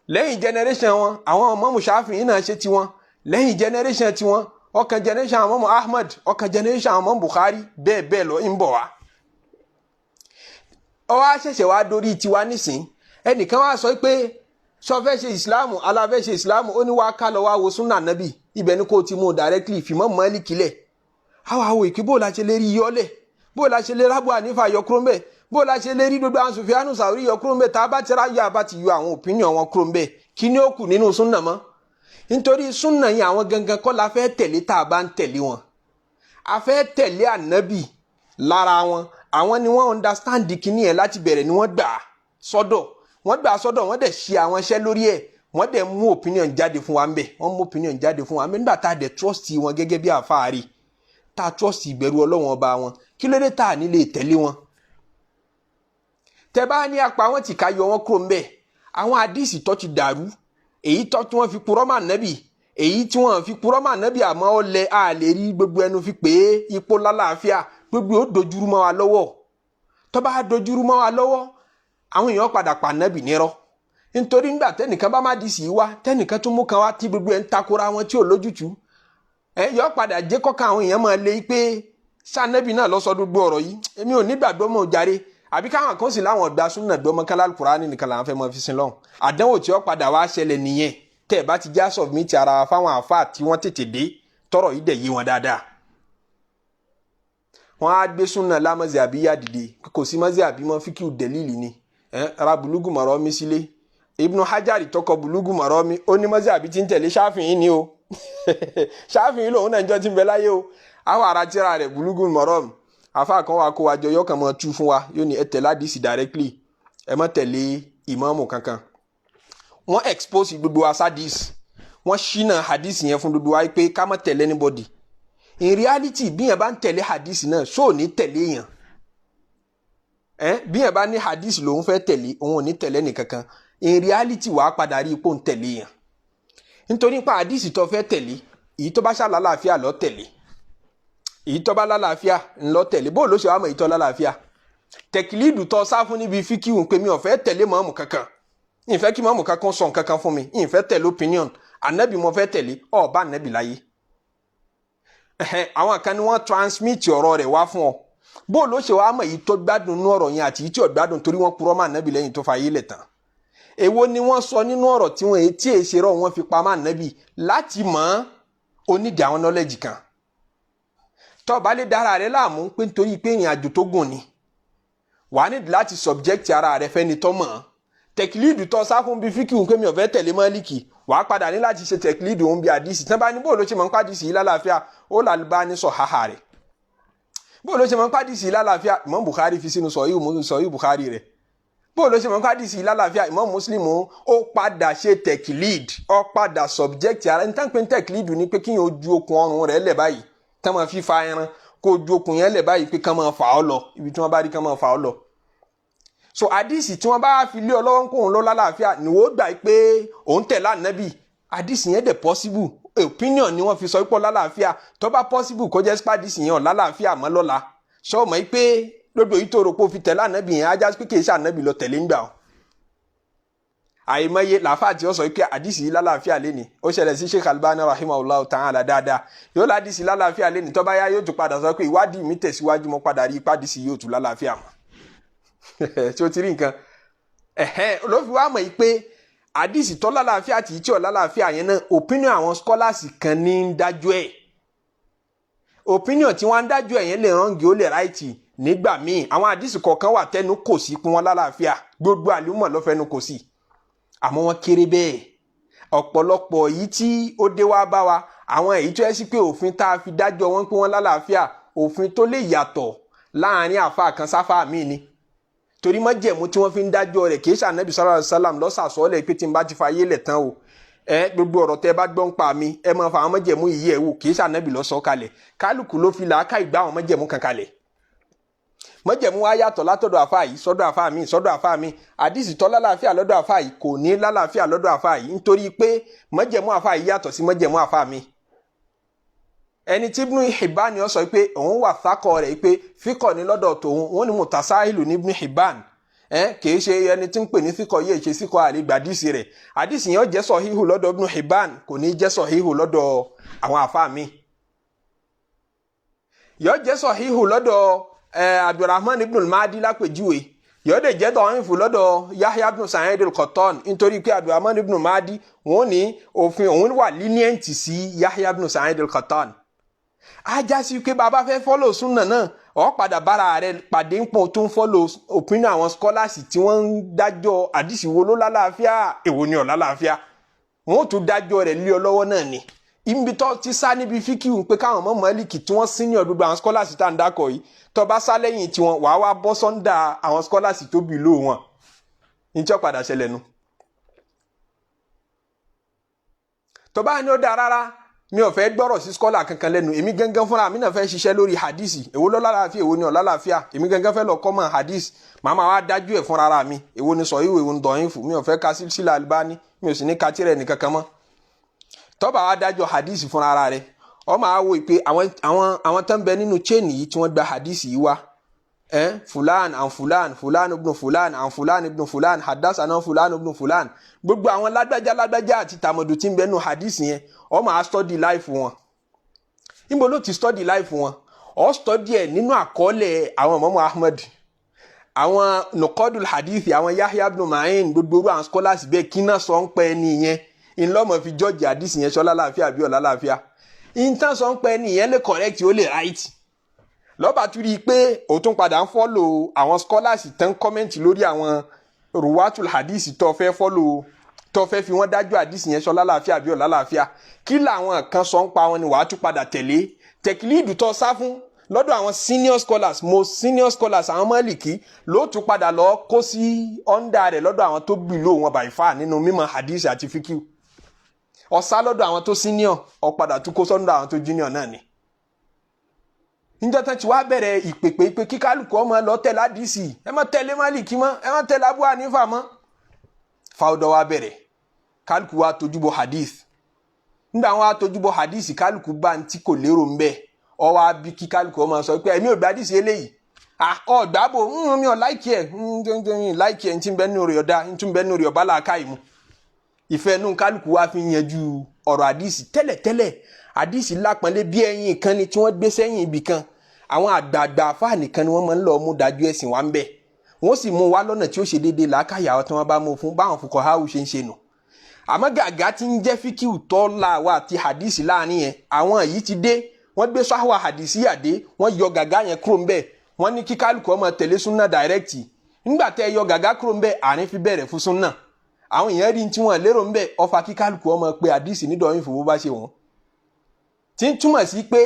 lẹ́yìn generation wọn àwọn Imam Shafi'i náà ṣe tiwọn lẹ́yìn generation tiwọn ọ̀kan generation àwọn Imam Ahmad ọ̀kan generation àwọn Imam Bukhari bẹ́ẹ̀ bẹ́ẹ̀ lọ ń bọ̀ wá ó wá ṣẹ̀ṣẹ̀ wá dórí tiwa nísìn ẹnìkan wá sọ pé sọ fẹ́ ṣe ìsìláàmù aláfẹ́ ṣe ìsìláàmù ó ní wá ká lọ wá wo súnà nábì ibẹ̀ ni kò ti mú directly fi Imam Malik lẹ̀ àwọn àwọ̀ ìpín bó la ṣe lè rí yọ́lẹ̀ bó la ṣe lè rábù Hanifa yọ kúrò mbẹ̀ bó la ṣe lè rí gbogbo àwọn Sufyanu Thawri yọ kúrò mbẹ̀ tá a bá ti ráyọ àbá ti yọ àwọn opinion wọn kúrò mbẹ̀ kí ni ó kù nínú súnà mọ́ nítorí súnà yẹn àwọn gangan kọ́ la fẹ́ tẹ̀lé tá a bá ń tẹ̀lé wọn a fẹ́ tẹ̀lé ànábì lára wọn àwọn ni wọ́n understand kíní yẹn láti bẹ̀rẹ̀ ni wọ́n gbà sọ́dọ̀ wọ́n dẹ̀ ṣe àwọn iṣẹ́ lórí ẹ̀ wọ́n dẹ̀ mú opinion jáde fún wa ń bẹ̀ wọ́n mú opinion jáde fún wa ń bẹ̀ nígbà tá a dẹ̀ trust wọn gẹ́gẹ́ bí àfáàrí tá a trust ìbẹ̀rù Ọlọ́run ọba wọn kí ló dé tá a nílé tẹ̀lé wọn. tẹ bá ní apá wọn ti ká yọ wọn kúrò ń bẹ̀ àwọn àdìsí tó ti dàrú èyí tó tí wọ́n fi purọ́ mà nábì èyí tí wọ́n fi purọ́ mà nábì àmọ́ ó lẹ a lè rí gbogbo ẹnu fi pé ipò lálàáfíà gbogbo ó dojúrú mọ́ wa lọ́wọ́ tó bá dojúrú mọ́ wa lọ́wọ́ àwọn èèyàn padà pa nábì nírọ́ nítorí nígbà tẹnìkan bá má di sí wá tẹnìkan tún mú kan wá tí gbogbo ẹ̀ ń takora wọn tí ò lójútùú yọ padà jẹ́ kọ́ka àwọn èèyàn máa lé pé sànẹ́bì náà lọ́sọ gbogbo ọ̀rọ̀ yìí èmi ò nígbàgbọ́ mọ́ jàre àbí káwọn kan sì láwọn ọ̀gbà súnà gbọ́mọ kálá Al-Qur'ani nìkan làwọn fẹ́ mọ́ fi sin lọ́hùn àdánwò tí ó padà wá ṣẹlẹ̀ nìyẹn tẹ́ ẹ̀ bá ti já submit ara wa fáwọn àfáà tí wọ́n tètè dé tọrọ yìí dẹ̀ yé wọn dáadáa wọ́n á gbé súnà lámọ́sí àbí yá dìde kò sí mọ́sí àbí mọ́ fíkìú dẹ̀lílì ni ara Bulugu Marami sílé Ibn Hajari tọkọ Bulugu Marami ó ní mọ́sí àbí tí ń tẹ̀lé Shafi'i ni o Shafi'i lòun náà jọ ti ń bẹ láyé o àwọn ará tíra rẹ̀ Bulugu Marami àfáà kan wà kó wa jọ yọkàn mọ́ tú fún wa yóò ní ẹ tẹ̀lé àdìsí directly ẹ má tẹ̀lé ìmáàmù kankan wọ́n expose gbogbo wa sadis wọ́n ṣínà hadith yẹn fún gbogbo wa pé ká má tẹ̀lé anybody in reality bí yẹn bá ń tẹ̀lé hadith náà ṣó ní tẹ̀lé yẹn bí yẹn bá ní hadith lòun fẹ́ tẹ̀lé òun ò ní tẹ̀lé nìkankan in reality wàá padà rí ipò ń tẹ̀lé yẹn nítorí pa hadith tó fẹ́ tẹ̀lé èyí tó bá ṣàlàáfíà lọ tẹ̀lé èyí tó bá lálàáfíà ńlọ tẹ̀lé bó ló ṣe wá mọ̀ èyí tó lálàáfíà tẹ̀kìlídù tó sá fún níbi fíkìwù pé mi ò fẹ́ tẹ̀lé mọ́ọ̀mù kankan ìfẹ́ kí mọ́ọ̀mù kankan sọ nǹkankan fún mi ìfẹ́ tẹ̀lé opinion ànábì mo fẹ́ tẹ̀lé ọ̀ọ́bá ànábì láyé àwọn kan ni wọ́n transmit ọ̀rọ̀ rẹ̀ wá fún ọ bó ló ṣe wá mọ̀ èyí tó gbádùn nínú ọ̀rọ̀ yẹn àti èyí tí ò gbádùn torí wọ́n purọ́ mọ́ ànábì lẹ́yìn tó fa ayé lẹ̀ tán èwo ni wọ́n sọ nínú ọ̀rọ̀ tí wọ́n etí èsè rọ̀ wọ́n fi pa mọ́ ànábì láti mọ̀ onídìí àwọn knowledge kan tó bá lè dára rẹ láàmú pé nítorí pé ìrìn àjò tó gùn ni wàá nídìí láti subject ara rẹ fẹ́ni tó mọ̀ tẹ̀kìlídù tó sá fún bí fíkìwù pé mi ò fẹ́ tẹ̀lé Málíkì wàá padà ní láti ṣe tẹ̀kìlídù òun bí àdìsí tán bá ní bó ló ṣe mọ̀ ń pàdísì yìí lálàáfíà ó làlùbá ní sọ háhà rẹ̀ bó ló ṣe mọ̀ ń pàdísì yìí lálàáfíà Imam Bukhari fi sínú sọ̀yí Bukhari rẹ̀ bó ló ṣe mọ̀ pé àdìsí lálàáfíà Imam Muslim ó padà ṣe tẹ̀kìlíd ó padà subject ara ní tán pé tẹ̀kìlíd ní pé kíyàn ó ju okùn ọrùn rẹ̀ lẹ̀ báyìí tán máa fi fa ẹran kó ju okùn yẹn lẹ̀ báyìí pé kán máa fà ọ́ lọ ibi tí wọ́n bá rí kán máa fà ọ́ lọ. So àdìsí tí wọ́n bá fi lé ọ lọ́wọ́ kóun lọ lálàáfíà ni wọ́n gbà pé òun tẹ̀lé ànábì àdìsí yẹn dẹ̀ possible opinion ni wọ́n fi sọ pé lálàáfíà tó bá possible kó jẹ́ àdìsí yẹn ọ̀ lálàáfíà mọ́ lọ́la sọ mọ́ pé lódò yìí tó rò pé ó fi tẹ̀lé ànábì yẹn ajá pé kì í ṣe ànábì lọ tẹ̀lé ńgbà o. àìmọye làáfà tí ó sọ pé àdìsí yìí lálàáfíà lé ní ó ṣẹlẹ̀ sí Sheikh Albani rahimahullah ta'ala dáadáa yóò ládìsí lálàáfíà lé ní tó bá yá yóò tún padà sọ pé ìwádìí mi tẹ̀síwájú mo padà rí ipá àdìsí yóò tún lálàáfíà mọ́ tí ó ti rí nǹkan ló fi wá mọ̀ yìí pé àdìsí tó lálàáfíà àti tí ò lálàáfíà yẹn náà opinion àwọn scholars kan ní ń dájọ́ ẹ̀ opinion tí wọ́n ń dájọ́ ẹ̀ yẹn lè rọ́ǹgì ó lè ráìtì nígbà míì àwọn àdìsí kọ̀ọ̀kan wà tẹnu kò sí pé wọ́n lálàáfíà gbogbo àlùmọ̀ ló fẹnu kò sí àmọ́ wọ́n kéré bẹ́ẹ̀ ọ̀pọ̀lọpọ̀ yìí tí ó dé wá bá wa àwọn èyí tó yẹ sí pé òfin tá a fi dájọ́ wọn pé wọ́n lálàáfíà òfin tó lè yàtọ̀ láàrin àfa kan sáfà míì ni torí májẹ̀mú tí wọ́n fi ń dájọ́ rẹ̀ kì í ṣe Ànábì sallallahu alaihi wasallam lọ́sàsọ́ọ́lẹ̀ pé tí n bá ti fa ayé lẹ̀ tán o gbogbo ọ̀rọ̀ tẹ́ bá gbọ́ ń pa mi ẹ máa fa àwọn májẹ̀mú yìí ẹ̀ wò kì í ṣe Ànábì ló sọ kalẹ̀ kálukú ló fi làákà ìgbà àwọn májẹ̀mú kan kalẹ̀ májẹ̀mú wa yàtọ̀ látọ̀dọ̀ àfa yìí sọ́dọ̀ àfa mi sọ́dọ̀ àfa mi àdìsí tó lálàáfíà lọ́dọ̀ àfa yìí kò ní lálàáfíà lọ́dọ̀ àfa yìí nítorí pé májẹ̀mú àfa yìí yàtọ̀ sí májẹ̀mú àfa mi ẹni tí Ibn Hibban ni ó sọ pé òun wà sákọ̀ rẹ̀ pé fíkọ̀ ní lọ́dọ̀ tòun wọ́n ní mutasahilu ní Ibn Hibban kìí ṣe ẹni tí ń pè ní fíkọ̀ yìí ṣe síkọ̀ àlegbà àdìsí rẹ̀ àdìsí yẹn ó jẹ́ sọ̀híhù lọ́dọ̀ Ibn Hibban kò ní jẹ́ sọ̀híhù lọ́dọ̀ àwọn àfa mi yóò jẹ́ sọ̀híhù lọ́dọ̀ Abdurrahman ibn al-Mahdi lápèjúwe yóò dẹ̀ jẹ́ dọ̀ọ́yìnfù lọ́dọ̀ Yahya ibn Sa'id al-Qattan nítorí pé Abdurrahman ibn al-Mahdi wọ́n ní òfin òun wà lenient sí Yahya ibn Sa'id al-Qattan ajá sí pé bàbá fẹ́ follow súnà náà ó padà bára rẹ̀ pàdé ń pọ̀ tó ń follow opinion àwọn scholars tí wọ́n ń dájọ́ àdìsí wo ló lálàáfíà èwo ni ò lálàáfíà wọ́n tún dájọ́ rẹ̀ lé ọ lọ́wọ́ náà ni ibi tó ti sá níbi fíkìwù pé káwọn ọmọ Málíkì tí wọ́n senior gbogbo àwọn scholars tá à ń dákọ̀ yìí tó bá sá lẹ́yìn tiwọn wàá wá bọ́ sọ́ndà àwọn scholars tó below wọn níjọ́ padà ṣẹlẹ̀ nu. tó bá ní ó dáa rárá mi ò fẹ́ gbọ́rọ̀ sí scholar kankan lẹ́nu èmi gangan fúnra mi náà fẹ́ ṣiṣẹ́ lórí hadisi èwo ló lálàáfíà èwo ni ò lálàáfíà èmi gangan fẹ́ lọ kọ́ mọ̀ hadis màmá wa dájú ẹ̀ fúnra ra mi èwo ni sọ ìwé èwo ni dọ̀yìnfù mi ò fẹ́ ka sílẹ̀ Albani mi ò sì ní ka tirẹ̀ nìkan kan mọ́ tó bá wa dájọ́ hadisi fúnra ra rẹ̀ ọ máa wo pé àwọn tó ń bẹ nínú chain yìí tí wọ́n gba hadisi yìí wá fulan an fulan fulan ibn fulan an fulan ibn fulan haddathana fulan ibn fulan gbogbo àwọn lágbájá àti tàmọ̀dù tí ń bẹ nínú hadisi yẹn ọ máa study life wọn níbo ló ti study life wọn ọ study ẹ̀ nínú àkọọ́lẹ̀ àwọn Imam Ahmad àwọn nukọ́dùl hadithi àwọn Yahya ibn Ma'in gbogbo àwọn scholars bẹ́ẹ̀ kí náà sọ ń pẹ́ nìyẹn ńlọ́mọ̀ fi judge hadisi yẹn sọ́lá láàfíà bí ọ̀lá láàfíà ìtàn sọ ń pẹ́ nìyẹn lè correct ó lè right lọ́ba tún rí i pé ó tún padà ń follow àwọn scholars tán comment lórí àwọn ruwatul hadisi tó fẹ́ follow tó fẹ́ fi wọ́n dájú hadisi yẹn sọ́lá láàfíà bí ọ̀lá láàfíà kí làwọn kan sọ ń pa wọn ni wàá tún padà tẹ̀lé tẹ̀kílídù tó sá fún lọ́dọ̀ àwọn senior scholars most senior scholars àwọn Málíkì ló tún padà lọ kó sí under rẹ̀ lọ́dọ̀ àwọn tó below wọn by far nínú mímọ̀ hadisi àti fikiu ọ̀sá lọ́dọ̀ àwọn tó senior ọ̀padà tún kó sọ́dọ̀ àwọn tó junior náà ni. níjọ́ tán ti wá bẹ̀rẹ̀ ìpèpè kí kálukú ọmọ lọ tẹ̀lé àdìsí ẹ má tẹ̀lé Málíkì mọ́ ẹ má tẹ̀lé Abu Hanifa mọ́ fáwọ́dọ̀ wa bẹ̀rẹ̀ kálukú wa tójúbọ hadith nígbà wọn wa tójúbọ hadith kálukú bá ń tí kò lérò ń bẹ́ẹ̀ ọ wá bí kí kálukú ọmọ sọ pé ẹ̀mí ò gbá àdìsí eléyìí ọ̀gbábò mi ò láìkí ẹ̀ láìkí ẹ̀ ń tí ń bẹ́ nínú rẹ̀ ọ̀dá ń tún bẹ́ nínú rẹ̀ ọ̀bá làákà ìmú ìfẹ́ nù kálukú wa fi yanjú ọ̀rọ̀ àdìsí tẹ́lẹ̀tẹ́lẹ̀ àdìsí lápọ̀nlé bí ẹyin kan ni tí wọ́n gbé sẹ́yìn ibì kan àwọn àgbààgbà àfáà nìkan ni wọ́n máa ń lọ mú dájú ẹ̀sìn wa ń bẹ̀ wọ́n sì mú wa lọ́nà tí ó ṣe déédéé làákàyà tí wọ́n bá mú fún báwọn fukọ̀ háwù ṣe ń ṣe nù àmọ́ gàgà tí ń jẹ́ fíkìú tọ́lá wa àti hadisi láàrin yẹn àwọn yìí ti dé wọ́n gbé sáwà hadisi yàdé wọ́n yọ gàgà yẹn kúrò ńbẹ̀ wọ́n ní kí kálukú ọmọ tẹ̀lé súnà dàrẹ́kìtì nígbà tẹ́ yọ gàgà kúrò ńbẹ̀ àárín fi bẹ̀rẹ̀ fún súnà àwọn èèyàn rí tí wọ́n lérò ńbẹ̀ ọfà kí kálukú ọmọ pé hadisi nídọ̀ọ́yìn fún bó bá ṣe wọ́n tí ń túmọ̀ sí pé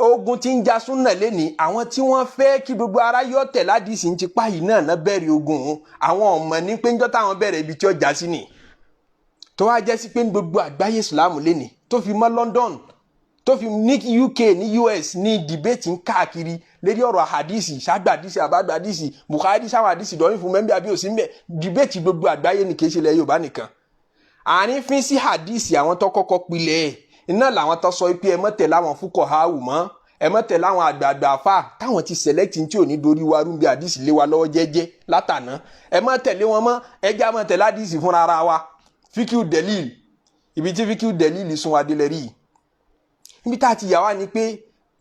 ogun tí ń ja súnà lẹ́ni àwọn tí wọ́n fẹ́ kí gbogbo ara yọ tẹ̀ ládìsí ń ti pa yìí náà bẹ̀rẹ̀ ogun àwọn ọmọ ní pé njọ́ táwọn bẹ̀rẹ̀ ibi tí ó já sí ni tó wá jẹ́ sí pé ní gbogbo àgbáyé Islam lẹ́ni tó fi mọ́ London tó fi ní UK ní US ní debate ń káàkiri lérí ọ̀rọ̀ àdìsí ṣàgbà àdìsí àbágbà àdìsí Bukhari sáwọn àdìsí dọ́yìn fún mẹ́bí àbí òsín bẹ́ẹ̀ debate gbogbo àgbáyé ní kìí ṣe ilẹ̀ Yorùbá nìkan àárín fín sí àdìsí àwọn tó kọ́kọ́ pilẹ̀ iná làwọn tó sọ pé ẹ mọ́ tẹ̀lé àwọn fúkọ̀ háwù mọ́ ẹ mọ́ tẹ̀lé àwọn àgbààgbà àfà táwọn ti select tí ò ní dorí wa rúbi àdìsí lé wa lọ́wọ́ jẹ́jẹ́ látàná ẹ mọ́ tẹ̀lé wọn mọ́ ẹjẹ́ mọ́ tẹ̀lé àdìsí fúnra ara wa fíkìú delil ibi tí fíkìú delil sun wa délẹ̀ rí ibi tá a ti yà wá ni pé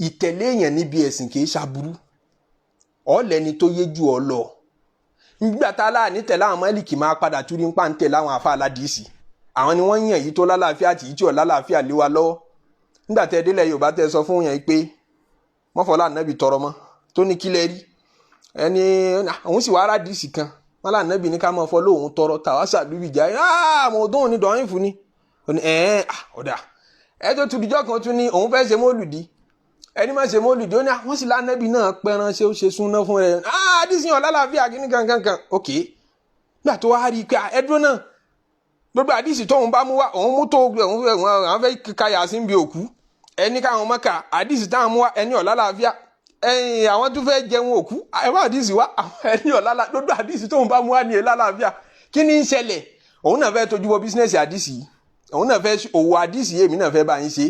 ìtẹ̀lé èèyàn níbi ẹ̀sìn kì í ṣàbúrú ọ̀lẹ́ni tó yé ju ọ lọ nígbà tá a láàánú tẹ̀lé àwọn Málíkì máa padà túrí ń pa ń tẹ̀lé àwọn àfà aládìsí àwọn ni wọ́n yàn yìí tó lálàáfíà àti yìí tí ò lálàáfíà lé wa lọ́wọ́ nígbà tẹ́ délẹ̀ Yorùbá tẹ́ sọ fún yàn pé mọ́fọ́lá ànábì tọrọ mọ́ tó ní kílẹ̀ rí ẹni òun sì wá aládìsí kan wọ́n lá ànábì ní ká mọ́ fọ́ lóhun tọrọ tàwa sàdúbìjà mo dóhun ní dọ̀yìn fún ni ọ̀dà ẹ tó tudijọ́ kan tún ní òun fẹ́ ṣe mọ́lùdí ẹni má ṣe mọ́lùdí ó ní àwọn sì lánàbì náà pẹran ṣe ó ṣe súnná fún rẹ̀ àdìsí hàn lálàáfíà kí ní kankan ok nígbà tó wá rí i pé ẹdún náà gbogbo àdìsí tóun bá mú wá òun mú tó àwọn fẹ́ káyà sí ibi òkú ẹni káwọn mọ́ka àdìsí táwọn mú wá ẹni ọ̀la láàfíà ẹ̀yìn àwọn tó fẹ́ jẹun òkú ẹ̀wọ́n àdìsí wá ẹni ọ̀la láàfíà gbogbo àdìsí tóun bá mú wá ní ẹ̀la láàfíà kí ni ń ṣẹlẹ̀ òun náà fẹ́ tójú bọ bísínẹ́sì àdìsí òun náà fẹ́ òwò àdìsí èmi náà fẹ́ bá yín ṣe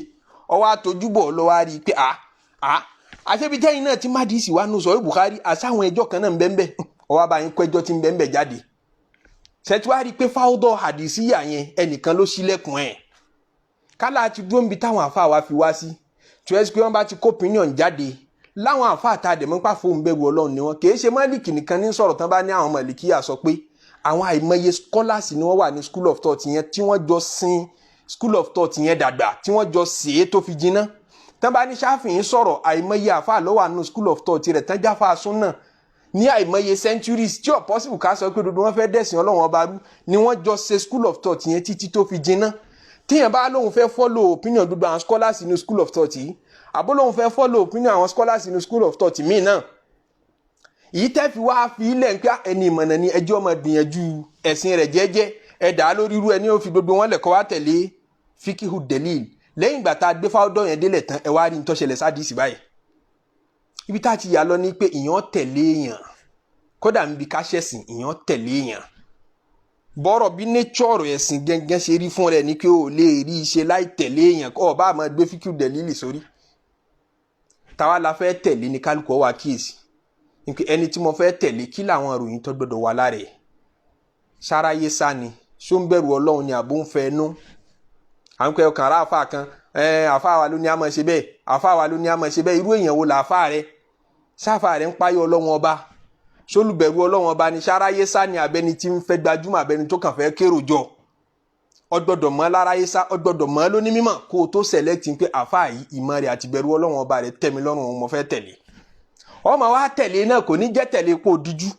ọwọ́ àtojúbọ̀ lọ́wọ́ á rí i pé àṣebíjẹ́yìn náà ti má àdìsí wá nù sọ Bukhari àṣàwọn ẹjọ́ kan náà ń bẹ́ẹ̀ bẹ́ẹ̀ ọwọ́ bá yín kọ́ ẹjọ́ tí ń bẹ́ẹ̀ jáde ṣètìwárí pé fáwọ́dọ̀ àdìsíyà yẹn ẹnìkan ló ṣílẹ̀kùn ẹ̀ kálá ti dúró níbi táwọn àfa wa fi wá sí tí wọ́n pé wọ́n bá ti kó opinion jáde láwọn àfa àtàdẹ̀mọ́pá fóun bẹ̀rù Ọlọ́run ni wọ́n kì í ṣe Málíkì nìkan ní sọ̀rọ̀ tán bá ní àwọn Màlíkíyà sọ pé àwọn àìmọye scholars ni wọ́n wà ní school of thought yẹn tí wọ́n jọ sin school of thought yẹn dàgbà tí wọ́n jọ sèé tó fi jiná tán bá ní Ṣáfìí sọ̀rọ̀ àìmọye àfa ló wà ní school of thought rẹ̀ tán jáfa súnà ní àìmọye centuries tí ò possible ká sọ pé dodo wọn fẹ́ dẹ̀sìn Ọlọ́run ọba rú ni wọ́n jọ ṣe school of thought yẹn títí tó fi jiná tíyẹn bá lóun fẹ́ follow opinion gbogbo àwọn scholars inú school of thought yìí àbó lóun fẹ́ follow opinion àwọn scholars inú school of thought míì náà èyí tẹ́ fi wá fi ilẹ̀ ń pẹ́ ẹni ìmọ̀nà ni ẹjọ́ ọmọ gbìyànjú ẹ̀sìn rẹ̀ jẹ́jẹ́ ẹ̀dá lórí irú ẹni ó fi gbogbo wọn lẹ̀kọ́ wá tẹ̀lé fíkìhù delil lẹ́yìn ìgbà tá a gbé fáwọ́dọ̀ yẹn délẹ̀ tán ẹ wá rí nítọ́ṣẹlẹ̀ sádìsì báyìí ibi tá a ti yà lọ ní pé ìyàn tẹ̀lé èèyàn kódà níbi ká ṣẹ̀sìn ìyàn tẹ̀lé èèyàn bọ́rọ̀ bí nature ẹ̀sìn gẹ́gẹ́ ṣe rí fún rẹ̀ ní pé ó lè rí iṣẹ́ láì tẹ̀lé èèyàn kọ́ ọba àmọ́ gbé fíkìhù delil sórí táwa la fẹ́ tẹ̀lé ní kálukú wa kíyèsí ẹni tí mo fẹ́ tẹ̀lé kí làwọn ìròyìn tó gbọdọ̀ wà lára ẹ̀ sáráyé sá ni ṣó ń bẹ̀rù Ọlọ́run ni àbó ń fẹ́ nú àwọn pé ọkàn ara àfa kan àfa wa ló ní a máa ṣe bẹ́ẹ̀ àfa wa ló ní a máa ṣe bẹ́ẹ̀ irú èèyàn wo làáfà rẹ sáfà rẹ ń páyọ Ọlọ́run ọba ṣólùbẹ̀rù Ọlọ́run ọba ni sáráyé sá ni abẹni tí ń fẹ́ gbajúmọ̀ abẹni tó kàn fẹ́ kérò jọ ọgbọ́dọ̀ mọ̀ láráyé sá ọgbọ́dọ̀ mọ̀ lóní mímọ̀ kó o tó select pé àfa yìí ìmọ̀ rẹ̀ àti bẹ̀rù Ọlọ́run ọba rẹ̀ tẹ̀mí lọ́rùn òun mo fẹ́ tẹ̀lé ọmọ wa tẹ̀lé náà kò ní jẹ́ tẹ̀lé kó díjú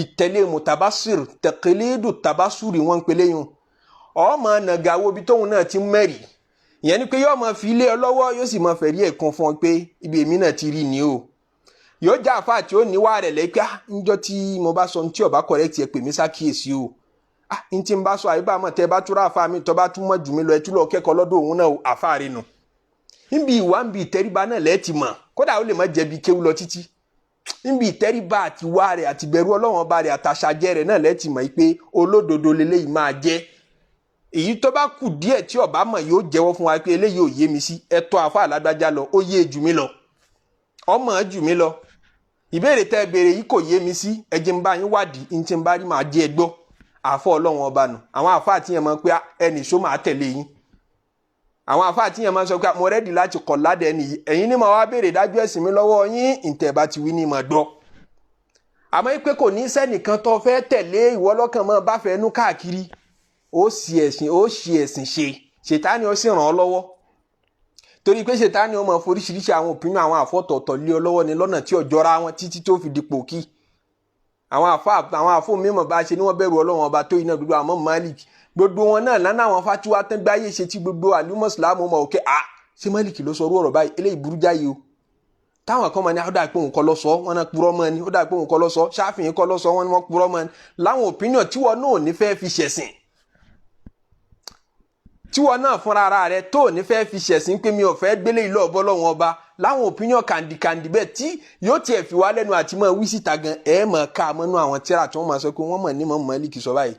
ìtẹ̀lé mutabasir tẹ̀kẹ́lẹ́dù tabasuri wọn pẹ̀lẹ́ yun ọmọ nàgàwó bí tóun náà ti mẹ́rì ìyẹn ni pé yóò máa fi ilé ọ lọ́wọ́ yóò sì máa fẹ̀rí ẹ̀kan fún ọ pé ibi èmi náà ti rí ni o yóò já àfa tí ó níwá rẹ̀ lẹ́pẹ́ níjọ́ tí mo bá sọ tí ọba correct ẹ pè mí sákìyèsí o n tí n bá sọ àyíbá mọ̀ tẹ́ bá túrọ̀ àfa mi tọ́ bá tún mọ̀ jù mí lọ ẹ tún lọ kẹ́kọ̀ọ́ lọ́dọ̀ òun náà àfa rẹ̀ nù níbi ìwà níbi ìtẹríba náà lẹ́ẹ̀tì mọ̀ kódà ó lè má jẹ̀bi kéwú lọ títí níbi ìtẹríba àti wá rẹ̀ àti bẹ̀rù Ọlọ́run ọba rẹ̀ àtàṣàjẹ́ rẹ̀ náà lẹ́ẹ̀tì mọ̀ pé olódodo leléyìí máa jẹ́ èyí tó bá kù díẹ̀ tí ọba mọ̀ yóò jẹ́wọ́ fún wa pé eléyìí ò yé mi sí ẹ̀tọ́ àfa alágbájá lọ ó yé jù mí lọ ọmọ jù mí lọ ìbéèrè tẹ́ béèrè yìí kò yé mi sí ẹjẹ ń bá yín wádìí ní tí ń bá rí máa jẹ́ gbọ́ àfọ Ọlọ́run ọba nù àwọn àfa àtìyàn máa pé ẹnì só máa tẹ̀lé yín àwọn àfa àtìyàn máa sọ pé mo rẹ́dì láti kọ̀ ládẹ́ ẹni yìí ẹ̀yin ni mo wá béèrè dájú ẹ̀sìn mi lọ́wọ́ yín ìtẹ̀ bá ti wí ní mo gbọ́ àmọ́ pé kò ní sẹ́nìkan tó fẹ́ tẹ̀lé ìwọ lọ́kàn mọ́ bá fẹ́ nú káàkiri ó sì ẹ̀sìn ṣe ṣètánì ó sì ràn ọ́ lọ́wọ́ torí pé ṣètánì ó máa foríṣiríṣi àwọn òpinnu àwọn àfọ̀tọ̀ọ̀tọ̀ lé ọ lọ́wọ́ ni lọ́nà tí ọjọ́ra wọn títí tó fi dipò kí àwọn àfọ mímọ̀ bá ṣe ni wọ́n bẹ̀rù Ọlọ́run ọba tó iná gbogbo àwọn Malik gbogbo wọn náà lánàá àwọn fatiwa tán gbáyé ṣe tí gbogbo àlùmọ̀ Islam mọ̀ òkè ṣé Malik ló sọ orú ọ̀rọ̀ báyìí eléyìí burú jáyé o táwọn kan mọ̀ ní ó dà pé òun kọ́ ló sọ wọ́n náà purọ́ mọ́ ni ó dà pé òun kọ́ ló sọ Ṣáfi'í kọ́ ló sọ wọ́n ní wọ́n purọ́ mọ́ ni láwọn opinion tí wọ́n náà ní fẹ́ fi ṣẹ̀sìn tí wọ́n náà fúnra ara rẹ̀ tó ní fẹ́ fi ṣẹ̀sìn pé mi ò fẹ́ gbélé ìlú ọ̀bọ lọ́wọ́n ọba láwọn opinion kàndìkàndì bẹ́ẹ̀ tí yóò tiẹ̀ fi wá lẹ́nu àti mọ́ wí síta gan ẹ̀ mọ̀ ká mọ́nú àwọn tíra tí wọ́n máa sọ pé wọ́n mọ̀ ní Imam Málíkì sọ báyìí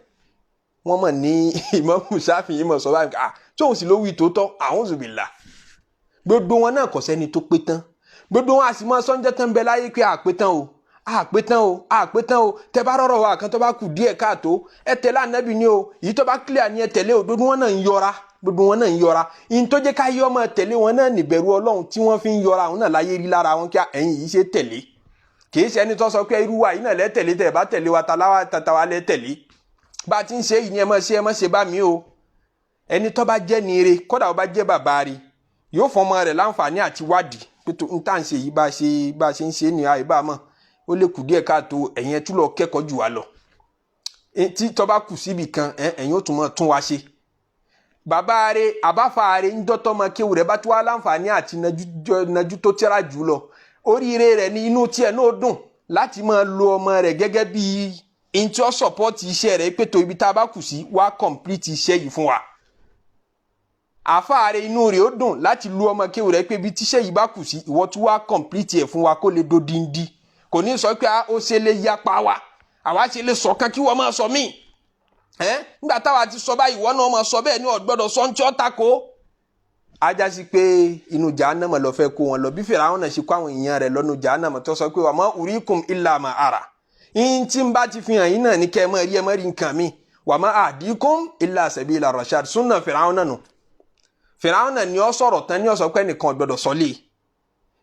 wọ́n mọ̀ ní Imam Ṣáfi'í mọ̀ sọ báyìí tí òun sì ló wí tòótọ́ a'udhu billah gbogbo wọn náà kò sẹ́ni tó pé tán gbogbo wọn àti mọ́ sọ́njẹ́ tán bẹ láyé pé àpétán o tẹ bá rọrọ wa kan tó bá kù díẹ̀ káàtó ẹ tẹ̀lé Ànábì ni o èyí tó bá clear ni ẹ tẹ̀lé o gbogbo wọn náà ń yọra in tó jẹ́ ká yọ ọmọ tẹ̀lé wọn náà níbẹ̀rù Ọlọ́run tí wọ́n fi ń yọra àwọn náà láyé rí lára wọn kí ẹ̀yin yìí ṣe tẹ̀lé kì í ṣe ẹni tó sọ pé irú wa yìí náà lẹ́ tẹ̀lé tẹ̀ bá tẹ̀lé wa tàwa lẹ́ tẹ̀lé bá a ti ń ṣe yìí ni ẹ má ṣe bá mi o ẹni tó bá jẹ́ ni ire kódà ó bá jẹ́ bàbá rí yóò fọmọ rẹ̀ láǹfààní àti wádìí pé tó ń tà ń ṣe yìí bá a ṣe ń ṣe ní àìbá mọ̀ ó lè kù díẹ̀ káàtó ẹ̀yin ẹ̀ tún lọ kẹ́kọ̀ọ́ jù wá lọ tí tó bá kù síbì kan ẹ̀yin ó tún mọ̀ tún wá ṣe bàbá rẹ̀ àbáfà rẹ̀ ń dọ́tọ́ mọ kéwù rẹ̀ bá tún wá láǹfààní àti najú tó tẹ́ra jù lọ oríire rẹ̀ ní inú tiẹ̀ náà dùn láti máa lo ọmọ rẹ̀ gẹ́gẹ́ bí intí ó sọ̀pọ́ọ̀tì iṣẹ́ rẹ̀ pé tó ibi tá a bá kù sí wá kọ̀m̀plìtì iṣẹ́ yìí fún wa àfáàrẹ inú rẹ̀ ó dùn láti lu ọmọ kéwù rẹ̀ pé bí tíṣẹ́ yìí bá kù sí ìwọ tún wá kọ̀m̀plìtì ẹ̀ fún wa kó lè dodindi kò ní sọ pé ó ṣe lè yapa wa àwa ṣe lè sọ̀kan kí wọ́n máa sọ míì nígbà táwa ti sọ báyìí ìwọ náà máa sọ bẹ́ẹ̀ ní ọ̀gbọ́dọ̀ sọ ń tí ó tako ajá sí pé inú Jahannama lọ fẹ́ kó wọn lọ bí Fíráúnà ṣe kó àwọn èèyàn rẹ̀ lọ́nu Jahannama tó sọ pé wa ma urikum illa ma ara in tí ń bá ti fi hàn yín náà ní kẹ́ ẹ mọ́ rí nǹkan mi wa ma ahdikum illa sabila rashad súnà Fíráúnà nù Fíráúnà ni ó sọ̀rọ̀ tán ní ó sọ pé nìkan gbọ́dọ̀ sọ lé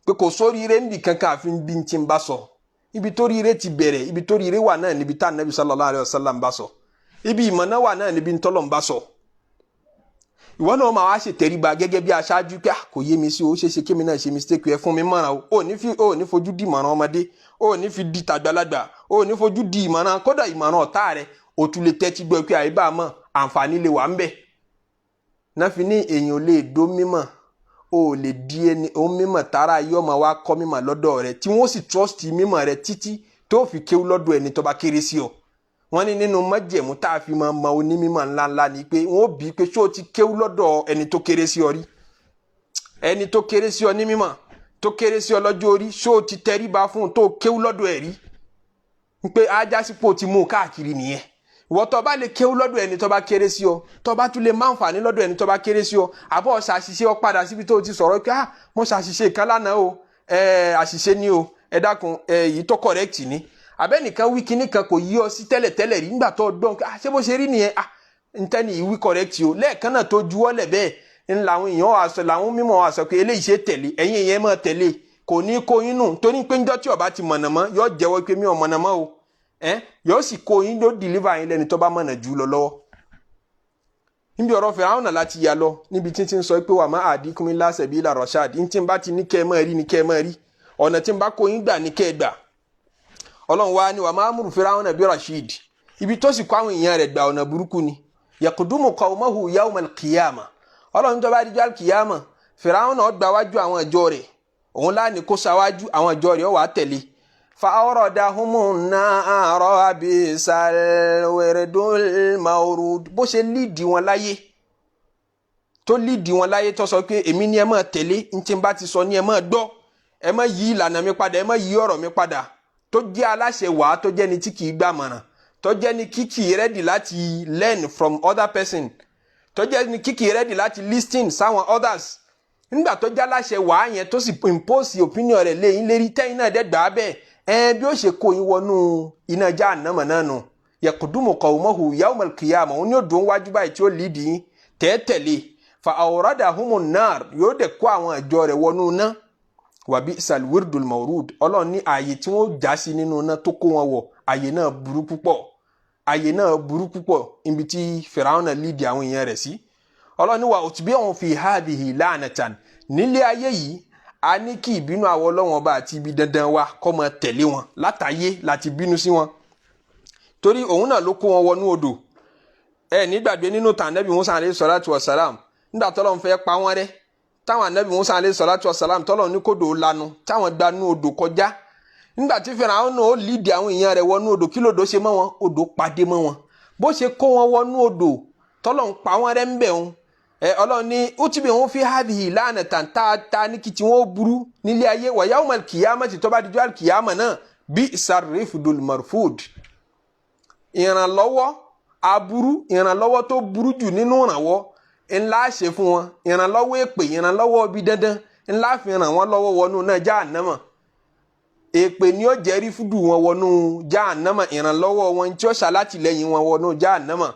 pé kò sóríire níbi kankan àfi bí n ti ń bá sọ ibi tó ríire ti bẹ̀rẹ̀ ibi tó ríire wà náà níbi tá Ànábì sallallahu alaihi wasallam bá sọ ibi ìmọ̀ náà wà náà níbi ntọ́lọ̀ ń bá sọ ìwọ náà máa wá ṣe tẹríba gẹ́gẹ́ bí aṣáájú pé kò yé mi sí o ṣeéṣe kémi náà ṣe mistake ẹ fún mi mọ̀ràn o ò ní fojú di ìmọ̀ràn ọmọdé o ò ní fi di tàgbàlagbà o ò ní fojú di ìmọ̀ràn kódà ìmọ̀ràn ọ̀tá rẹ o tún lè tẹ́tí gbọ́ pé àyíbá mọ̀ àǹfààní lè wà ń bẹ̀ náà fi ní èèyàn lè dó mímọ̀ o lè di ẹni o mímọ̀ tààrà yóò máa wá kọ́ mímọ̀ lọ́dọ̀ rẹ tí wọ́n sì trust mímọ̀ rẹ títí tó fi kéwú lọ́dọ̀ ẹni tó bá kéré sí ọ wọ́n ní nínú májẹ̀mú tá a fi máa mọ onímọ̀ ńláńlá ni pé wọ́n bí pé ṣé o ti kéwú lọ́dọ̀ ẹni tó kéré sí ọ rí ẹni tó kéré sí ọ ní mímọ̀ tó kéré sí ọ lọ́jọ́ orí ṣé o ti tẹríba fún un tó kéwú lọ́dọ̀ ẹ̀ rí pé ajá sípò ti mú káàkiri nìyẹn ìwọ tó bá lè kéwú lọ́dọ̀ ẹni tó bá kéré sí ọ tó bá tún lè máa ń fàní lọ́dọ̀ ẹni tó bá kéré sí ọ àbọ̀ ṣàṣìṣe ọ padà síbi tó ti sọ̀rọ̀ pé mo ṣàṣìṣe kan lánàá o àṣìṣe ni o ẹ dákun èyí tó correct ni abẹ́nìkan wí kíní kan kò yí ọ sí tẹ́lẹ̀tẹ́lẹ̀ rí nígbà tó dán ṣé bó ṣe rí nìyẹn ntẹ́ni ìwí correct o lẹ́ẹ̀kan náà tó juwọ́ lẹ̀ bẹ́ẹ̀ ń làwọn èèyàn àṣọ làwọn mímọ́ àṣọ pé eléyìí ṣe tẹ̀lé ẹ̀yin èèyàn máa tẹ̀lé kò ní kó yín nù torí pé njọ́ tí ọba ti mọ̀nà mọ́ yóò jẹ́wọ́ pé mi ò mọ̀nà mọ́ o yóò sì kó yín yóò deliver yín lẹ́ni tó bá mọ̀nà jù lọ lọ́wọ́ níbi ọ̀rọ̀ Fíráúnà láti yà lọ níbi tí ń sọ pé wà má ahdikum illa sabila rashad ní tí ń bá ti ní kẹ́ ẹ máa rí ní kẹ́ ẹ máa rí ọ̀nà tí ń bá kó yín gbà ní kẹ́ ẹ gbà Ọlọ́run wa ni wà máa múrù Fíráúnà bí rashid ibi tó sì kó àwọn èèyàn rẹ̀ gba ọ̀nà burúkú ni yakudumu qawmahu yawmal qiyamah Ọlọ́run tó bá dijọ́ al-qiyamah Fíráúnà ó gba wájú àwọn ìjọ rẹ̀ òun láàní kó sáwájú àwọn ìjọ rẹ̀ ó wà tẹ̀lé fa awradahumun nara bisal wirdul mawrud bó ṣe líìdì wọn láyé tó líìdì wọn láyé tó sọ pé èmi ni ẹ máa tẹ̀lé ní tí n bá ti sọ ni ẹ máa gbọ́ ẹ máa yí ìlànà mi padà ẹ máa yí ọ̀rọ̀ mi padà tó jẹ́ aláṣẹ wàá tó jẹ́ ni tí kìí gbàmọ̀ràn tó jẹ́ ni kìkì ready láti learn from other person tó jẹ́ ni kìkì ready láti listen sáwọn others nígbà tó jẹ́ aláṣẹ wàá yẹn tó sì impose opinion rẹ̀ lẹ́yìn lérí tẹ́yìn náà dẹ́gbàá bẹ́ẹ̀ bí ó ṣe kó yín wọnú iná Jahannama náà nù yakudumu qawmahu yawmal qiyamah òun yóò dùn wájú báyìí tí ó lead yín tẹ́tẹ̀lé fa awradahumun nar yóò dẹ̀ kó àwọn ìjọ rẹ̀ wọnú náà wa bi'sal wirdul mawrud Ọlọ́run ní ààyè tí wọ́n já sí nínú náà tó kó wọn wọ̀ ààyè náà burú púpọ̀ ibi tí Fíráúnà lead àwọn èèyàn rẹ̀ sí Ọlọ́run ní wa utbi'u fi hadhihi la'natan nílé ayé yìí a ní kí ìbínú àwọn Ọlọ́run ọba àti ibi dandan wa kó máa tẹ̀lé wọn látàyé láti bínú sí wọn torí òun náà ló kó wọn wọnú odò nígbàgbé nínú tàn Nábì Mùsá alayhi salatu wa salam nígbà t'Ọlọ́run fẹ́ pa wọ́n rẹ́ táwọn anabi Musa alayhi salatu wasalam tọ́lọ̀ ní kódò lanu táwọn gbanú odò kọjá nígbà tí Fáráò náà ó lídìí àwọn èèyàn rẹ̀ wọnú odò kí lodò ṣe mọ́ wọn odò pàdé mọ́ wọn bó ṣe kó wọn wọnú odò tọ́lọ̀ ń pa wọ́n rẹ́ ń bẹ̀ wọn Ọlọ́run ní utibi wọn fi hadhihi lanatan ta ní kí tí wọ́n burú nílé ayé wa yawmal qiyamati tó bá dijọ́ al-qiyama náà bi'sar rifdul marfud ìrànlọ́wọ́ aburú ìrànlọ́wọ́ tó burú jù nínú ìrànwọ́ ńlá ṣe fún wọn ìrànlọ́wọ́ èpè ìrànlọ́wọ́ bí dandan ńlá fi ràn wọ́n lọ́wọ́ wọnú náà jahannama èpè ni ó jẹ́rí fúdù wọn wọnú jahannama ìrànlọ́wọ́ wọn tí ó ṣàlátìlẹ́yìn wọn wọnú jahannama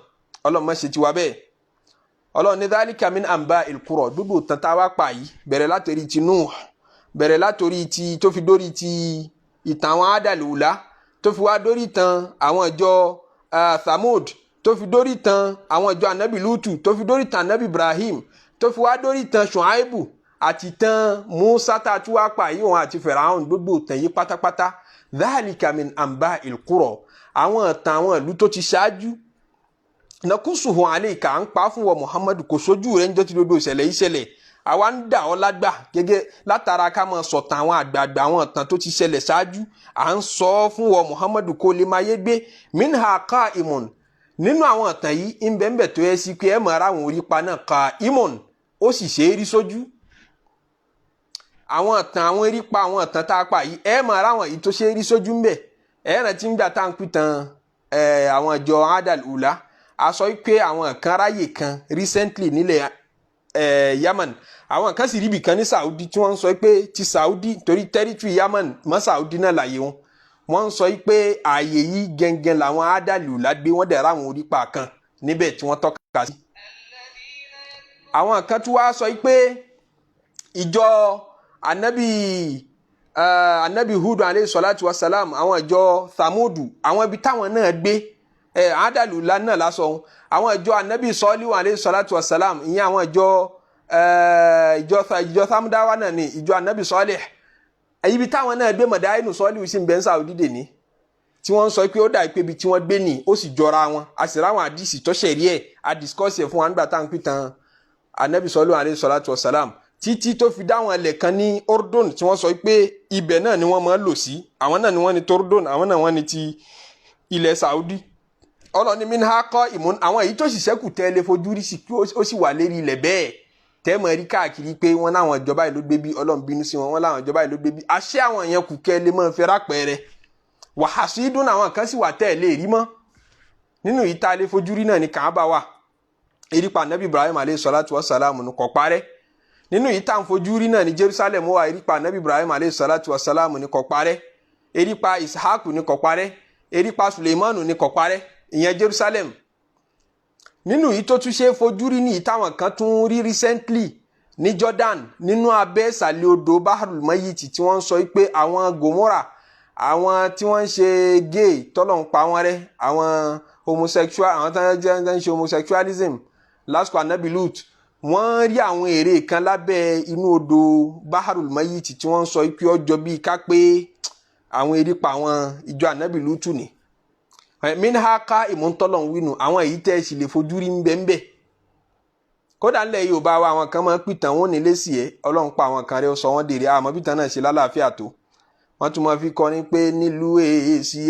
ọlọ́mọ ṣe ti wá bẹ́ẹ̀ ọlọ́run ní dhalika min amba'il qura gbogbo tata wá pa yìí bẹ̀rẹ̀ látòrí ti Nuh bẹ̀rẹ̀ látòrí ti tó fi dórí ti ìtàn àwọn adàlùwùlá tó fi wá dórí tan àwọn ìjọ Thamud tó fi dórí tan àwọn ìjọ anabi Lutu tó fi dórí tan anabi Ibrahim tó fi wá dórí tan Shuaibu àti tan Musa tá a tún wá pa yìí wọn àti Fáráò gbogbo tàn yìí pátápátá dhalika min amba'il qura àwọn ìtàn àwọn ìlú tó ti ṣáájú nakusuhu alayka ń pa fún wa Muhammadu kò sójú rẹ̀ njọ́ tí dodo ìṣẹ̀lẹ̀ ìṣẹ̀lẹ̀ àwa ń dà ọ́ lágbà gẹ́gẹ́ látara ká máa sọ̀tàn àwọn àgbààgbà àwọn ìtàn tó ti ṣẹlẹ̀ ṣáájú à ń sọ fún wa Muhammadu kó lè máa yé gbé minha qa'imun nínú àwọn ìtàn yìí ń bẹ́ẹ̀ tó yẹ sí pé ẹ máa ra àwọn orípa náà qa'imun ó sì ṣe é rí sójú àwọn ìtàn àwọn erípa àwọn ìtàn tá a pa yìí ẹ máa ra àwọn yìí tó ṣe é rí sójú ń bẹ̀ ẹ rántí ń gbà tá à ń pìtàn àwọn ìjọ adàlùwùlá a sọ pé àwọn kan ráyè kan recently nílẹ̀ Yemen àwọn kan sì ríbi kan ní Saudi tí wọ́n ń sọ pé ti Saudi torí territory Yemen mọ́ Saudi náà láyé wọn wọ́n ń sọ pé ààyè yìí gẹ́gẹ́ làwọn adàlùwùlá gbé wọ́n dẹ̀ ráwọn orípa kan níbẹ̀ tí wọ́n tọ́ka sí. àwọn kan tún wá sọ pé ìjọ anabi Hud alayhi salatu wa salam àwọn ìjọ Thamudu àwọn ibi táwọn náà gbé adàlùwùlá náà lásán àwọn ìjọ anabi Sọ́líhù alayhi salatu wa salam ìyẹn àwọn ìjọ Samudawa náà ni ìjọ anabi Sọ́líhù ibi táwọn náà gbé Madainu Sọ́líhù sí bẹ́ẹ̀ Saudi dè ní tí wọ́n ń sọ pé ó dà pé ibi tí wọ́n gbé ní ó sì jọra wọn a sì ráwọn àdìsí tó ṣẹ̀rí ẹ̀ a discuss ẹ̀ fún wa nígbà tá à ń pè tán anabi Sọ́líhù alayhi salatu wa salam títí tó fi dáwọn ilẹ̀ kan ní Ordon tí wọ́n sọ pé ibẹ̀ náà ni wọ́n máa ń lò sí àwọn náà ni wọ́n ní Tordon àwọn náà wọ́n ní ti ilẹ̀ Saudi ọlọ́ni minha qa'imun àwọn èyí tó sì ṣẹ́kù tẹ́lẹ̀ fojú rí sí kí ó sì wà lérí ilẹ̀ bẹ́ẹ̀ tẹ́mọ̀ rí káàkiri pé wọ́n láwọn ìjọba ìlú gbé bí ọlọ́run bínú sí wọn wọ́n láwọn ìjọba ìlú gbé bí àṣẹ àwọn èèyàn kù kẹ́ lè mọ́ fẹ́ rápẹ́rẹ́ wa hasidun àwọn kan sì wà tẹ́lẹ̀ rí mọ́ nínú yìí tá a lè fojú rí náà ní Kaaba wà erípa Nabi Ibrahim alayhi salatu wa salam ní kò parẹ́ nínú yìí tá a fojú rí náà ní Jerusalem wà erípa Nabi Ibrahim alayhi salatu wa salam ní kò parẹ́ erípa Ishaq ní kò parẹ́ erípa Suleimanu ní kò parẹ́ ìyẹn Jerusalem nínú yìí tó tún ṣe fojú rí ní ìtàwọn kan tún rí recently ní Jordan nínú abẹ́ ìsàlẹ̀ odò Bahrul Mayyit tí wọ́n ń sọ pé àwọn Gomorrah àwọn tí wọ́n ń ṣe gay tọ́lọ̀ ń pa wọ́n rẹ́ àwọn homosexual àwọn tó ń ṣe homosexualism lásìkò Ànábì Lut wọ́n rí àwọn ère kan lábẹ́ inú odò Bahrul Mayyit tí wọ́n ń sọ pé ọjọ́ bíi ká pé àwọn erípa àwọn ìjọ Ànábì Lut ni minha qa'imun tọ́lọ̀ ń wínú àwọn èyí tẹ́ sì lè fojú rí ńbẹ́ńbẹ́ kódà ńlẹ̀ Yorùbá wa àwọn kan máa ń pìtàn wọn nílé sí ẹ Ọlọ́run pa àwọn kan rẹ sọ wọ́n dèrè àmọ́ pìtàn náà ṣe lálàáfíà tó wọ́n tún máa fi kọrin pé nílùú èsì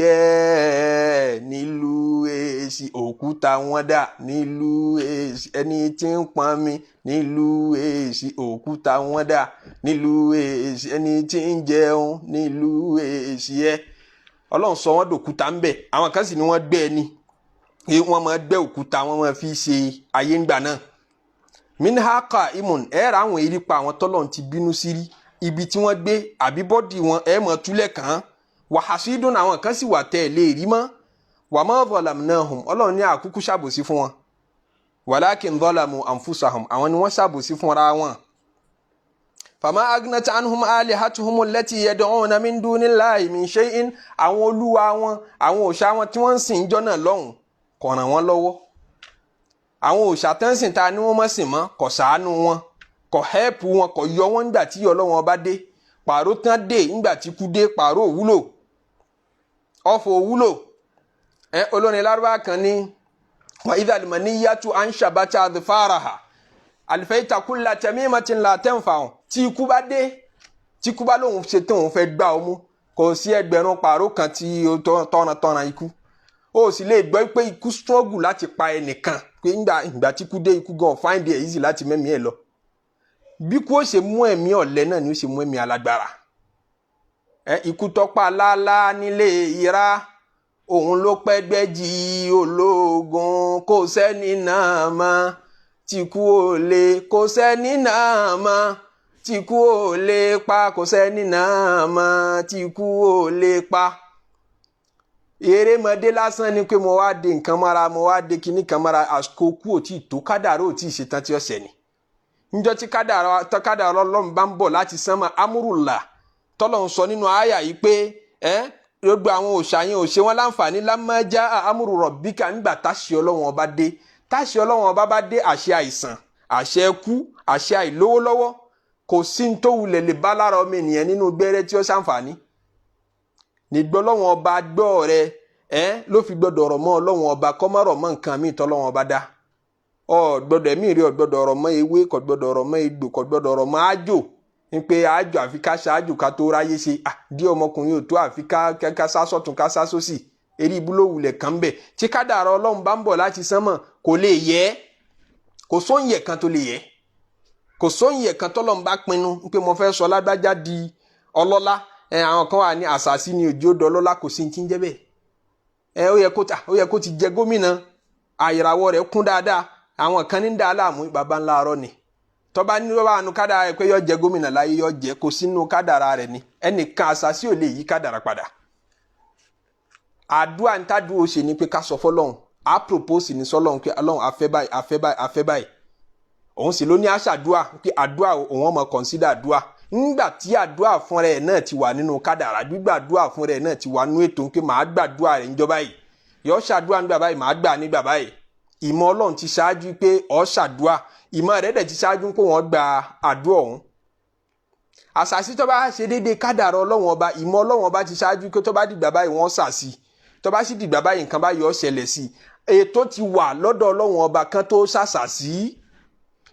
nílùú èsì òkúta wọn dà nílùú èsì ẹni tí ń pọn mi nílùú èsì òkúta wọn dà nílùú èsì ẹni tí ń jẹun nílùú èsì Ọlọ́run sọ wọ́n dòkúta ń bẹ̀ àwọn kan sì ni wọ́n gbẹ́ ẹni wọ́n máa gbẹ́ òkúta wọ́n máa fi ṣe ayé ńgbà náà minha qa'imun ẹ̀rọ àwọn erípa àwọn tọ́lọ̀ ti bínú sí rí ibi tí wọ́n gbé àbí bọ́dì wọn ẹ̀ mọ̀ túlẹ̀ kàn án wa hasidun àwọn kan sì wà tẹ̀ lé rí mọ́ wa ma zalamnahum Ọlọ́run ní àkúkú ṣàbòsí fún wọn walakin zalamu anfusahum àwọn ni wọ́n ṣàbòsí fúnra wọn. fama agnat anhum alihatuhum allati yad'una min dunillahi min shay'in àwọn olúwa wọn àwọn òòṣà wọn tí wọ́n ń sìn jọ́nà lọ́hùn kò ràn wọ́n lọ́wọ́ àwọn òòṣà tán sìn ta ni wọ́n mọ̀ sìn mọ́ kò ṣàánú wọn kò hẹ́ẹ̀pù wọn kò yọ wọn nígbà tí Ọlọ́run bá dé pààrọ̀ tán dé nígbà tí kú dé pààrọ̀ òwúlò ọ̀fọ̀ òwúlò olórin lárúbá kan ní wa idhal maniyatu anshabata adfaraha alifayta kulla tamimatin la tanfa tí ikú bá dé tí ikú bá lóhun ṣe tán òun fẹ́ gbá ọ mú kò sí ẹgbẹ̀rún pààrọ̀ kan tí ó tọ́ran ikú ó sì lè gbọ́ pé ikú struggle láti pa ẹnìkan pé ìgbà tí ikú dé ikú gan find it easy láti mẹ́mí ẹ̀ lọ bí kú ó ṣe mú ẹ̀mí ọ̀lẹ náà ni ó ṣe mú ẹ̀mí alágbára ikú tọ́pa lálá nílé ìra òun ló pẹ́gbẹ́jì ológun kò sẹ́ni náà mọ́ tí kú ò lè kò sẹ́ni náà mọ́ tí kú ò lè pa kò sẹ́ni náà mọ́ tí kú ò lè pa. Erémọdé lásán ni pé mo wá de nǹkan mọ́ra mo wá de kinní kan mọ́ra àsìkò kú ò tí ì tó kádàrá ò tí ì ṣetán tí ó ṣẹ ni. Níjọ́ tí kádàrá Ọlọ́run bá ń bọ̀ láti sánmà amúrùlà tọ́lọ̀ ń sọ nínú àyà yìí pé gbogbo àwọn òòṣà yẹn ò ṣe wọ́n láǹfààní lámájá amúrù rọ̀bíkà nígbà táṣì Ọlọ́run ọba dé táṣì Ọlọ́run ọba bá dé àṣẹ àìsàn àṣẹ ẹkú àṣẹ àìlówólọ́wọ́ kò sí ní tó wulẹ̀ lè bá lára ọmọ ènìyàn nínú gbẹ́rẹ́ tí ó ṣàǹfààní nígbà Ọlọ́run ọba gbọ́ rẹ ló fi gbọ́dọ̀ ọ̀rọ̀ mọ́ Ọlọ́run ọba kọ́ má rọ̀ mọ́ nǹkan míì tọ́lọ́run ọba dá gbọ́dọ̀ ẹ̀mí rí gbọ́dọ̀ ọ̀rọ̀ mọ́ ewé kò gbọ́dọ̀ ọ̀rọ̀ mọ́ egbò kò gbọ́dọ̀ ọ̀rọ̀ mọ́ ájò ní pé ájò àfi ká ṣáájò ká tó ráyé ṣe dí ọmọkùnrin ò tó àfi ká sá sọ́tún ká sá sósì eré ibúlò wulẹ̀ kan bẹ̀ tí kádàrá Ọlọ́run bá ń bọ̀ láti sánmọ̀ kò lè yẹ kò sóyè kan tó lè yẹ kò sóyè kan tọ́lọ́run bá pinnu pé mo fẹ́ sọ lágbájá di ọlọ́lá àwọn kan wà ní àṣàsí ni òjò dọlọ́lá kò sí ti ń jẹ́ bẹ́ẹ̀ ó yẹ kó ti jẹ gómìnà àyàràwọ̀ rẹ̀ kún dáadáa àwọn kan ní dáa láàmú baba ńlá arọ ni tọ́ba ní bá wà nù kádàrá rẹ̀ pé yọ jẹ gómìnà láyé yọ jẹ kò sínú kádàrá rẹ̀ ni ẹnìkan àṣàsí ò lè yí kádàrá padà àdúrà ń tàdúró ṣe ni pé ká sọ fọ́lọ́run á propose ní sọ́lọ́run pé Ọlọ́run afẹ́ báyìí afẹ́ báyìí afẹ́ báyìí òun sì ló ní àṣàdúà pé àdúà òun ọmọ consider àdúà nígbà tí àdúà fúnra ẹ̀ náà ti wà nínú kádàrá gbígbà àdúà fúnra ẹ̀ náà ti wà nínú ètò pé màá gbàdúà rẹ̀ níjọ́ báyìí yọ ṣàdúà nígbà báyìí màá gbà nígbà báyìí ìmọ̀ Ọlọ́run ti ṣáájú pé ó ṣàdúà ìmọ̀ rẹ̀ dẹ̀ ti ṣáájú pé wọ́n gba àdúà ọ̀hún àṣàsí tó bá ṣe déédéé kádàrá Ọlọ́run ọba ìmọ̀ Ọlọ́run ọba ti ṣáájú pé tó bá dìgbà báyìí wọ́n ṣàṣì tó bá sì dìgbà báyìí nǹkan báyìí ó ṣẹlẹ̀ sí ètò ti wà lọ́dọ̀ Ọlọ́run ọba kan tó ṣàṣàsí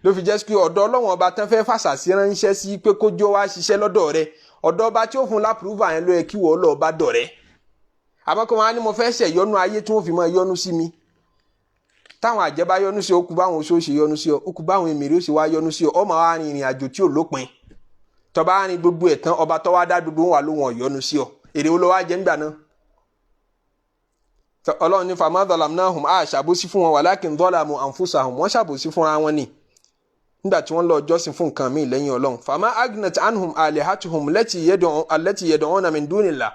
ló fi jẹ́ pé ọ̀dọ̀ Ọlọ́run ọba tán fẹ́ fàṣàsí ránṣẹ́ sí pé kójó wá ṣiṣẹ́ lọ́dọ̀ rẹ̀ ọ̀dọ̀ ọba tí ó fún lápúrúfà yẹn ló yẹ kí wọ́n lọ bá dọ̀ rẹ̀ àmọ́ kí wọ́n á ní mo fẹ́ ṣẹ̀ yọnu ayé tí wọ́n fi máa yọnu sí mi táwọn àjẹ́ bá yọnu sí ọ okùn báwọn oṣó ṣe yọnu sí ọ okùn báwọn èmèrè ó ṣe wá yọnu sí ọ ọmọ wa rin ìrìn àjò tí ò lópin tọba rin gbogbo ẹ̀ tán ọba tó wá dá gbogbo wọn wà ló wọn yọnu sí ọ èrè wo ló wá jẹ ńgbà náà Ọlọ́run ní fama zalamnahum ṣàbòsí fún wọn walakin zalamu anfusahum wọ́n ṣàbòsí fúnra wọn ni nígbà tí wọ́n lọ jọ́sìn fún nǹkan míì lẹ́yìn Ọlọ́run fama agnat anhum alihatuhum allati yad'una min dunillah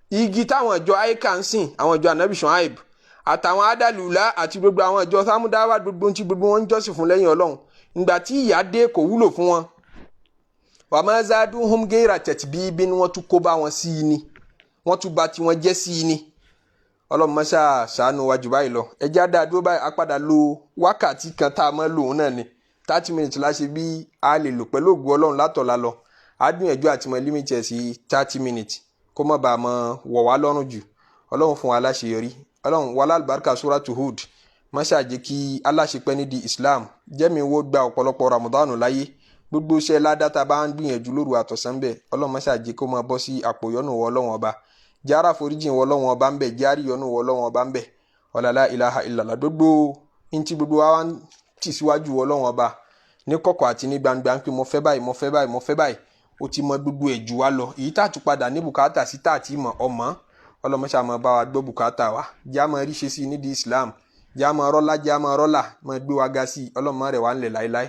igi táwọn ìjọ aika ń sìn àwọn ìjọ anabi Shuaib àtàwọn adàlùlá àti gbogbo àwọn ìjọ samudawa gbogbo tí gbogbo wọn ń jọ́sìn fún lẹ́yìn Ọlọ́run nígbà tí ìyà dé kò wúlò fún wọn wama zaduhum ghayra tatbibin wọ́n tún kó bá wọn sí i ni wọ́n tún bá tiwọn jẹ́ sí i ni Ọlọ́run mọ́ṣá ṣàánú wájú báyìí lọ ẹjẹ́ àdàdúró báyìí apádà lo wákàtí kan tá a mọ́ lòun náà ni 30 minutes láṣẹ bí a lè lò pẹ̀lú ògùn Ọlọ́run látọ̀la lọ a gbìyànjú àti mọ límìtì ẹ̀ sí 30 minutes kó má bàa mọ wọ̀ wá lọ́rùn jù Ọlọ́run fún wa láṣeyọrí Ọlọ́run wàlá àlùbáríkà suratu Hud mọ́ṣá jẹ́ kí aláṣepẹ́ ní di Islam jẹ́mi wo gba ọ̀pọ̀lọpọ̀ Ramadanu láyé gbogbo iṣẹ́ ládàtà bá ń gbìyànjú lóru àtọ̀sán bẹ́ẹ̀ Ọlọ́run mọ́ṣá jẹ́ kó máa bọ́ sí àpò yọ́nù wọ Ọlọ́run ọba jára foríjìn wọ Ọlọ́run ọba ń bẹ járí yọ́nú wọ Ọlọ́run ọba ń bẹ ọlọlá ilaha illallah gbogbo ntí gbogbo wa ń tì síwájú wọ Ọlọ́run ọba ní kọ̀kọ̀ àti ní gbangba ń pé mo fẹ́ báyìí mo fẹ́ báyìí mo fẹ́ báyìí ó ti mọ gbogbo ẹ̀ jù wá lọ èyí tá a tún padà ní bùkátà sí tá a ti mọ̀ ọmọ ọlọmọṣà máa bá wa gbọ́ bùkátà wa já máa rí ṣe sí nídìí Islam já máa rọ́lá máa gbé wa ga sí ọlọ́mọ rẹ̀ wà ń lẹ̀ láéláé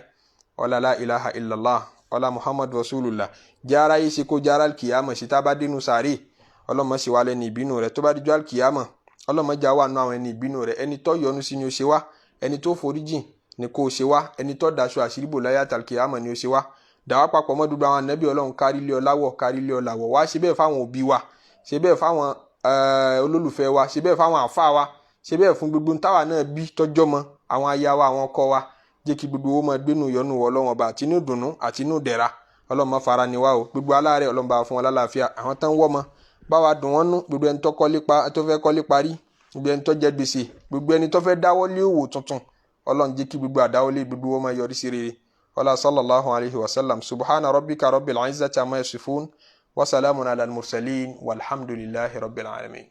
ọlọlá ilaha illallah ọlá Muhammad rasulullah jára yìí ṣe kó jára kìyàmọ̀ sí tá a bá dénú sàárè ọlọ́mọ ṣe wá lẹ́ni ìbínú rẹ̀ tó bá dijọ́ àlùkìyàmọ̀ ọlọ́mọ já wà nù àwọn ẹni ìbínú rẹ̀ ẹni tó yọ́nú sí ni ó ṣe wá ẹni tó foríjìn ni kò ṣe wá ẹni tó daṣọ àṣírí bò láyé àtàlùkìyàmọ̀ ni ó ṣe wá dàwa papọ̀ mọ́ dúdú àwọn ànábì Ọlọ́run kárí ilé ọláwọ̀ kárí ilé ọláwọ̀ wá ṣe bẹ́ẹ̀ fáwọn òbí wa ṣe bẹ́ẹ̀ fáwọn olólùfẹ́ wa ṣe bẹ́ẹ̀ fáwọn àfáà wa ṣe bẹ́ẹ̀ fún gbogbo táwa náà bí tọ́jọ́ mọ́ àwọn aya wa àwọn ọkọ wa jẹ́ kí gbogbo owó máa gbénu yọ́nú Ọlọ́run ọba àti inú dùnnú àti inú dẹ̀ra Ọlọ́run fara ni wá o gbogbo aláàárẹ̀ Ọlọ́run bá fún wọn lálàáfíà àwọn tán wọ́ mọ́ báwa dùn wọ́n nú gbogbo ẹni tó fẹ́ kọ́lé parí gbogbo ẹni tó jẹ gbèsè gbogbo ẹni tó fẹ́ dáwọ́ lé òwò tuntun Ọlọ́run jẹ́ kí gbogbo àdáwọ́lé gbogbo wọn máa yọrí sí rere wala sallallahu alayhi wa sallam. Subhana rabbika rabbil izzati amma yasifun wa salamun ala al-mursalin walhamdulillahi rabbil alamin.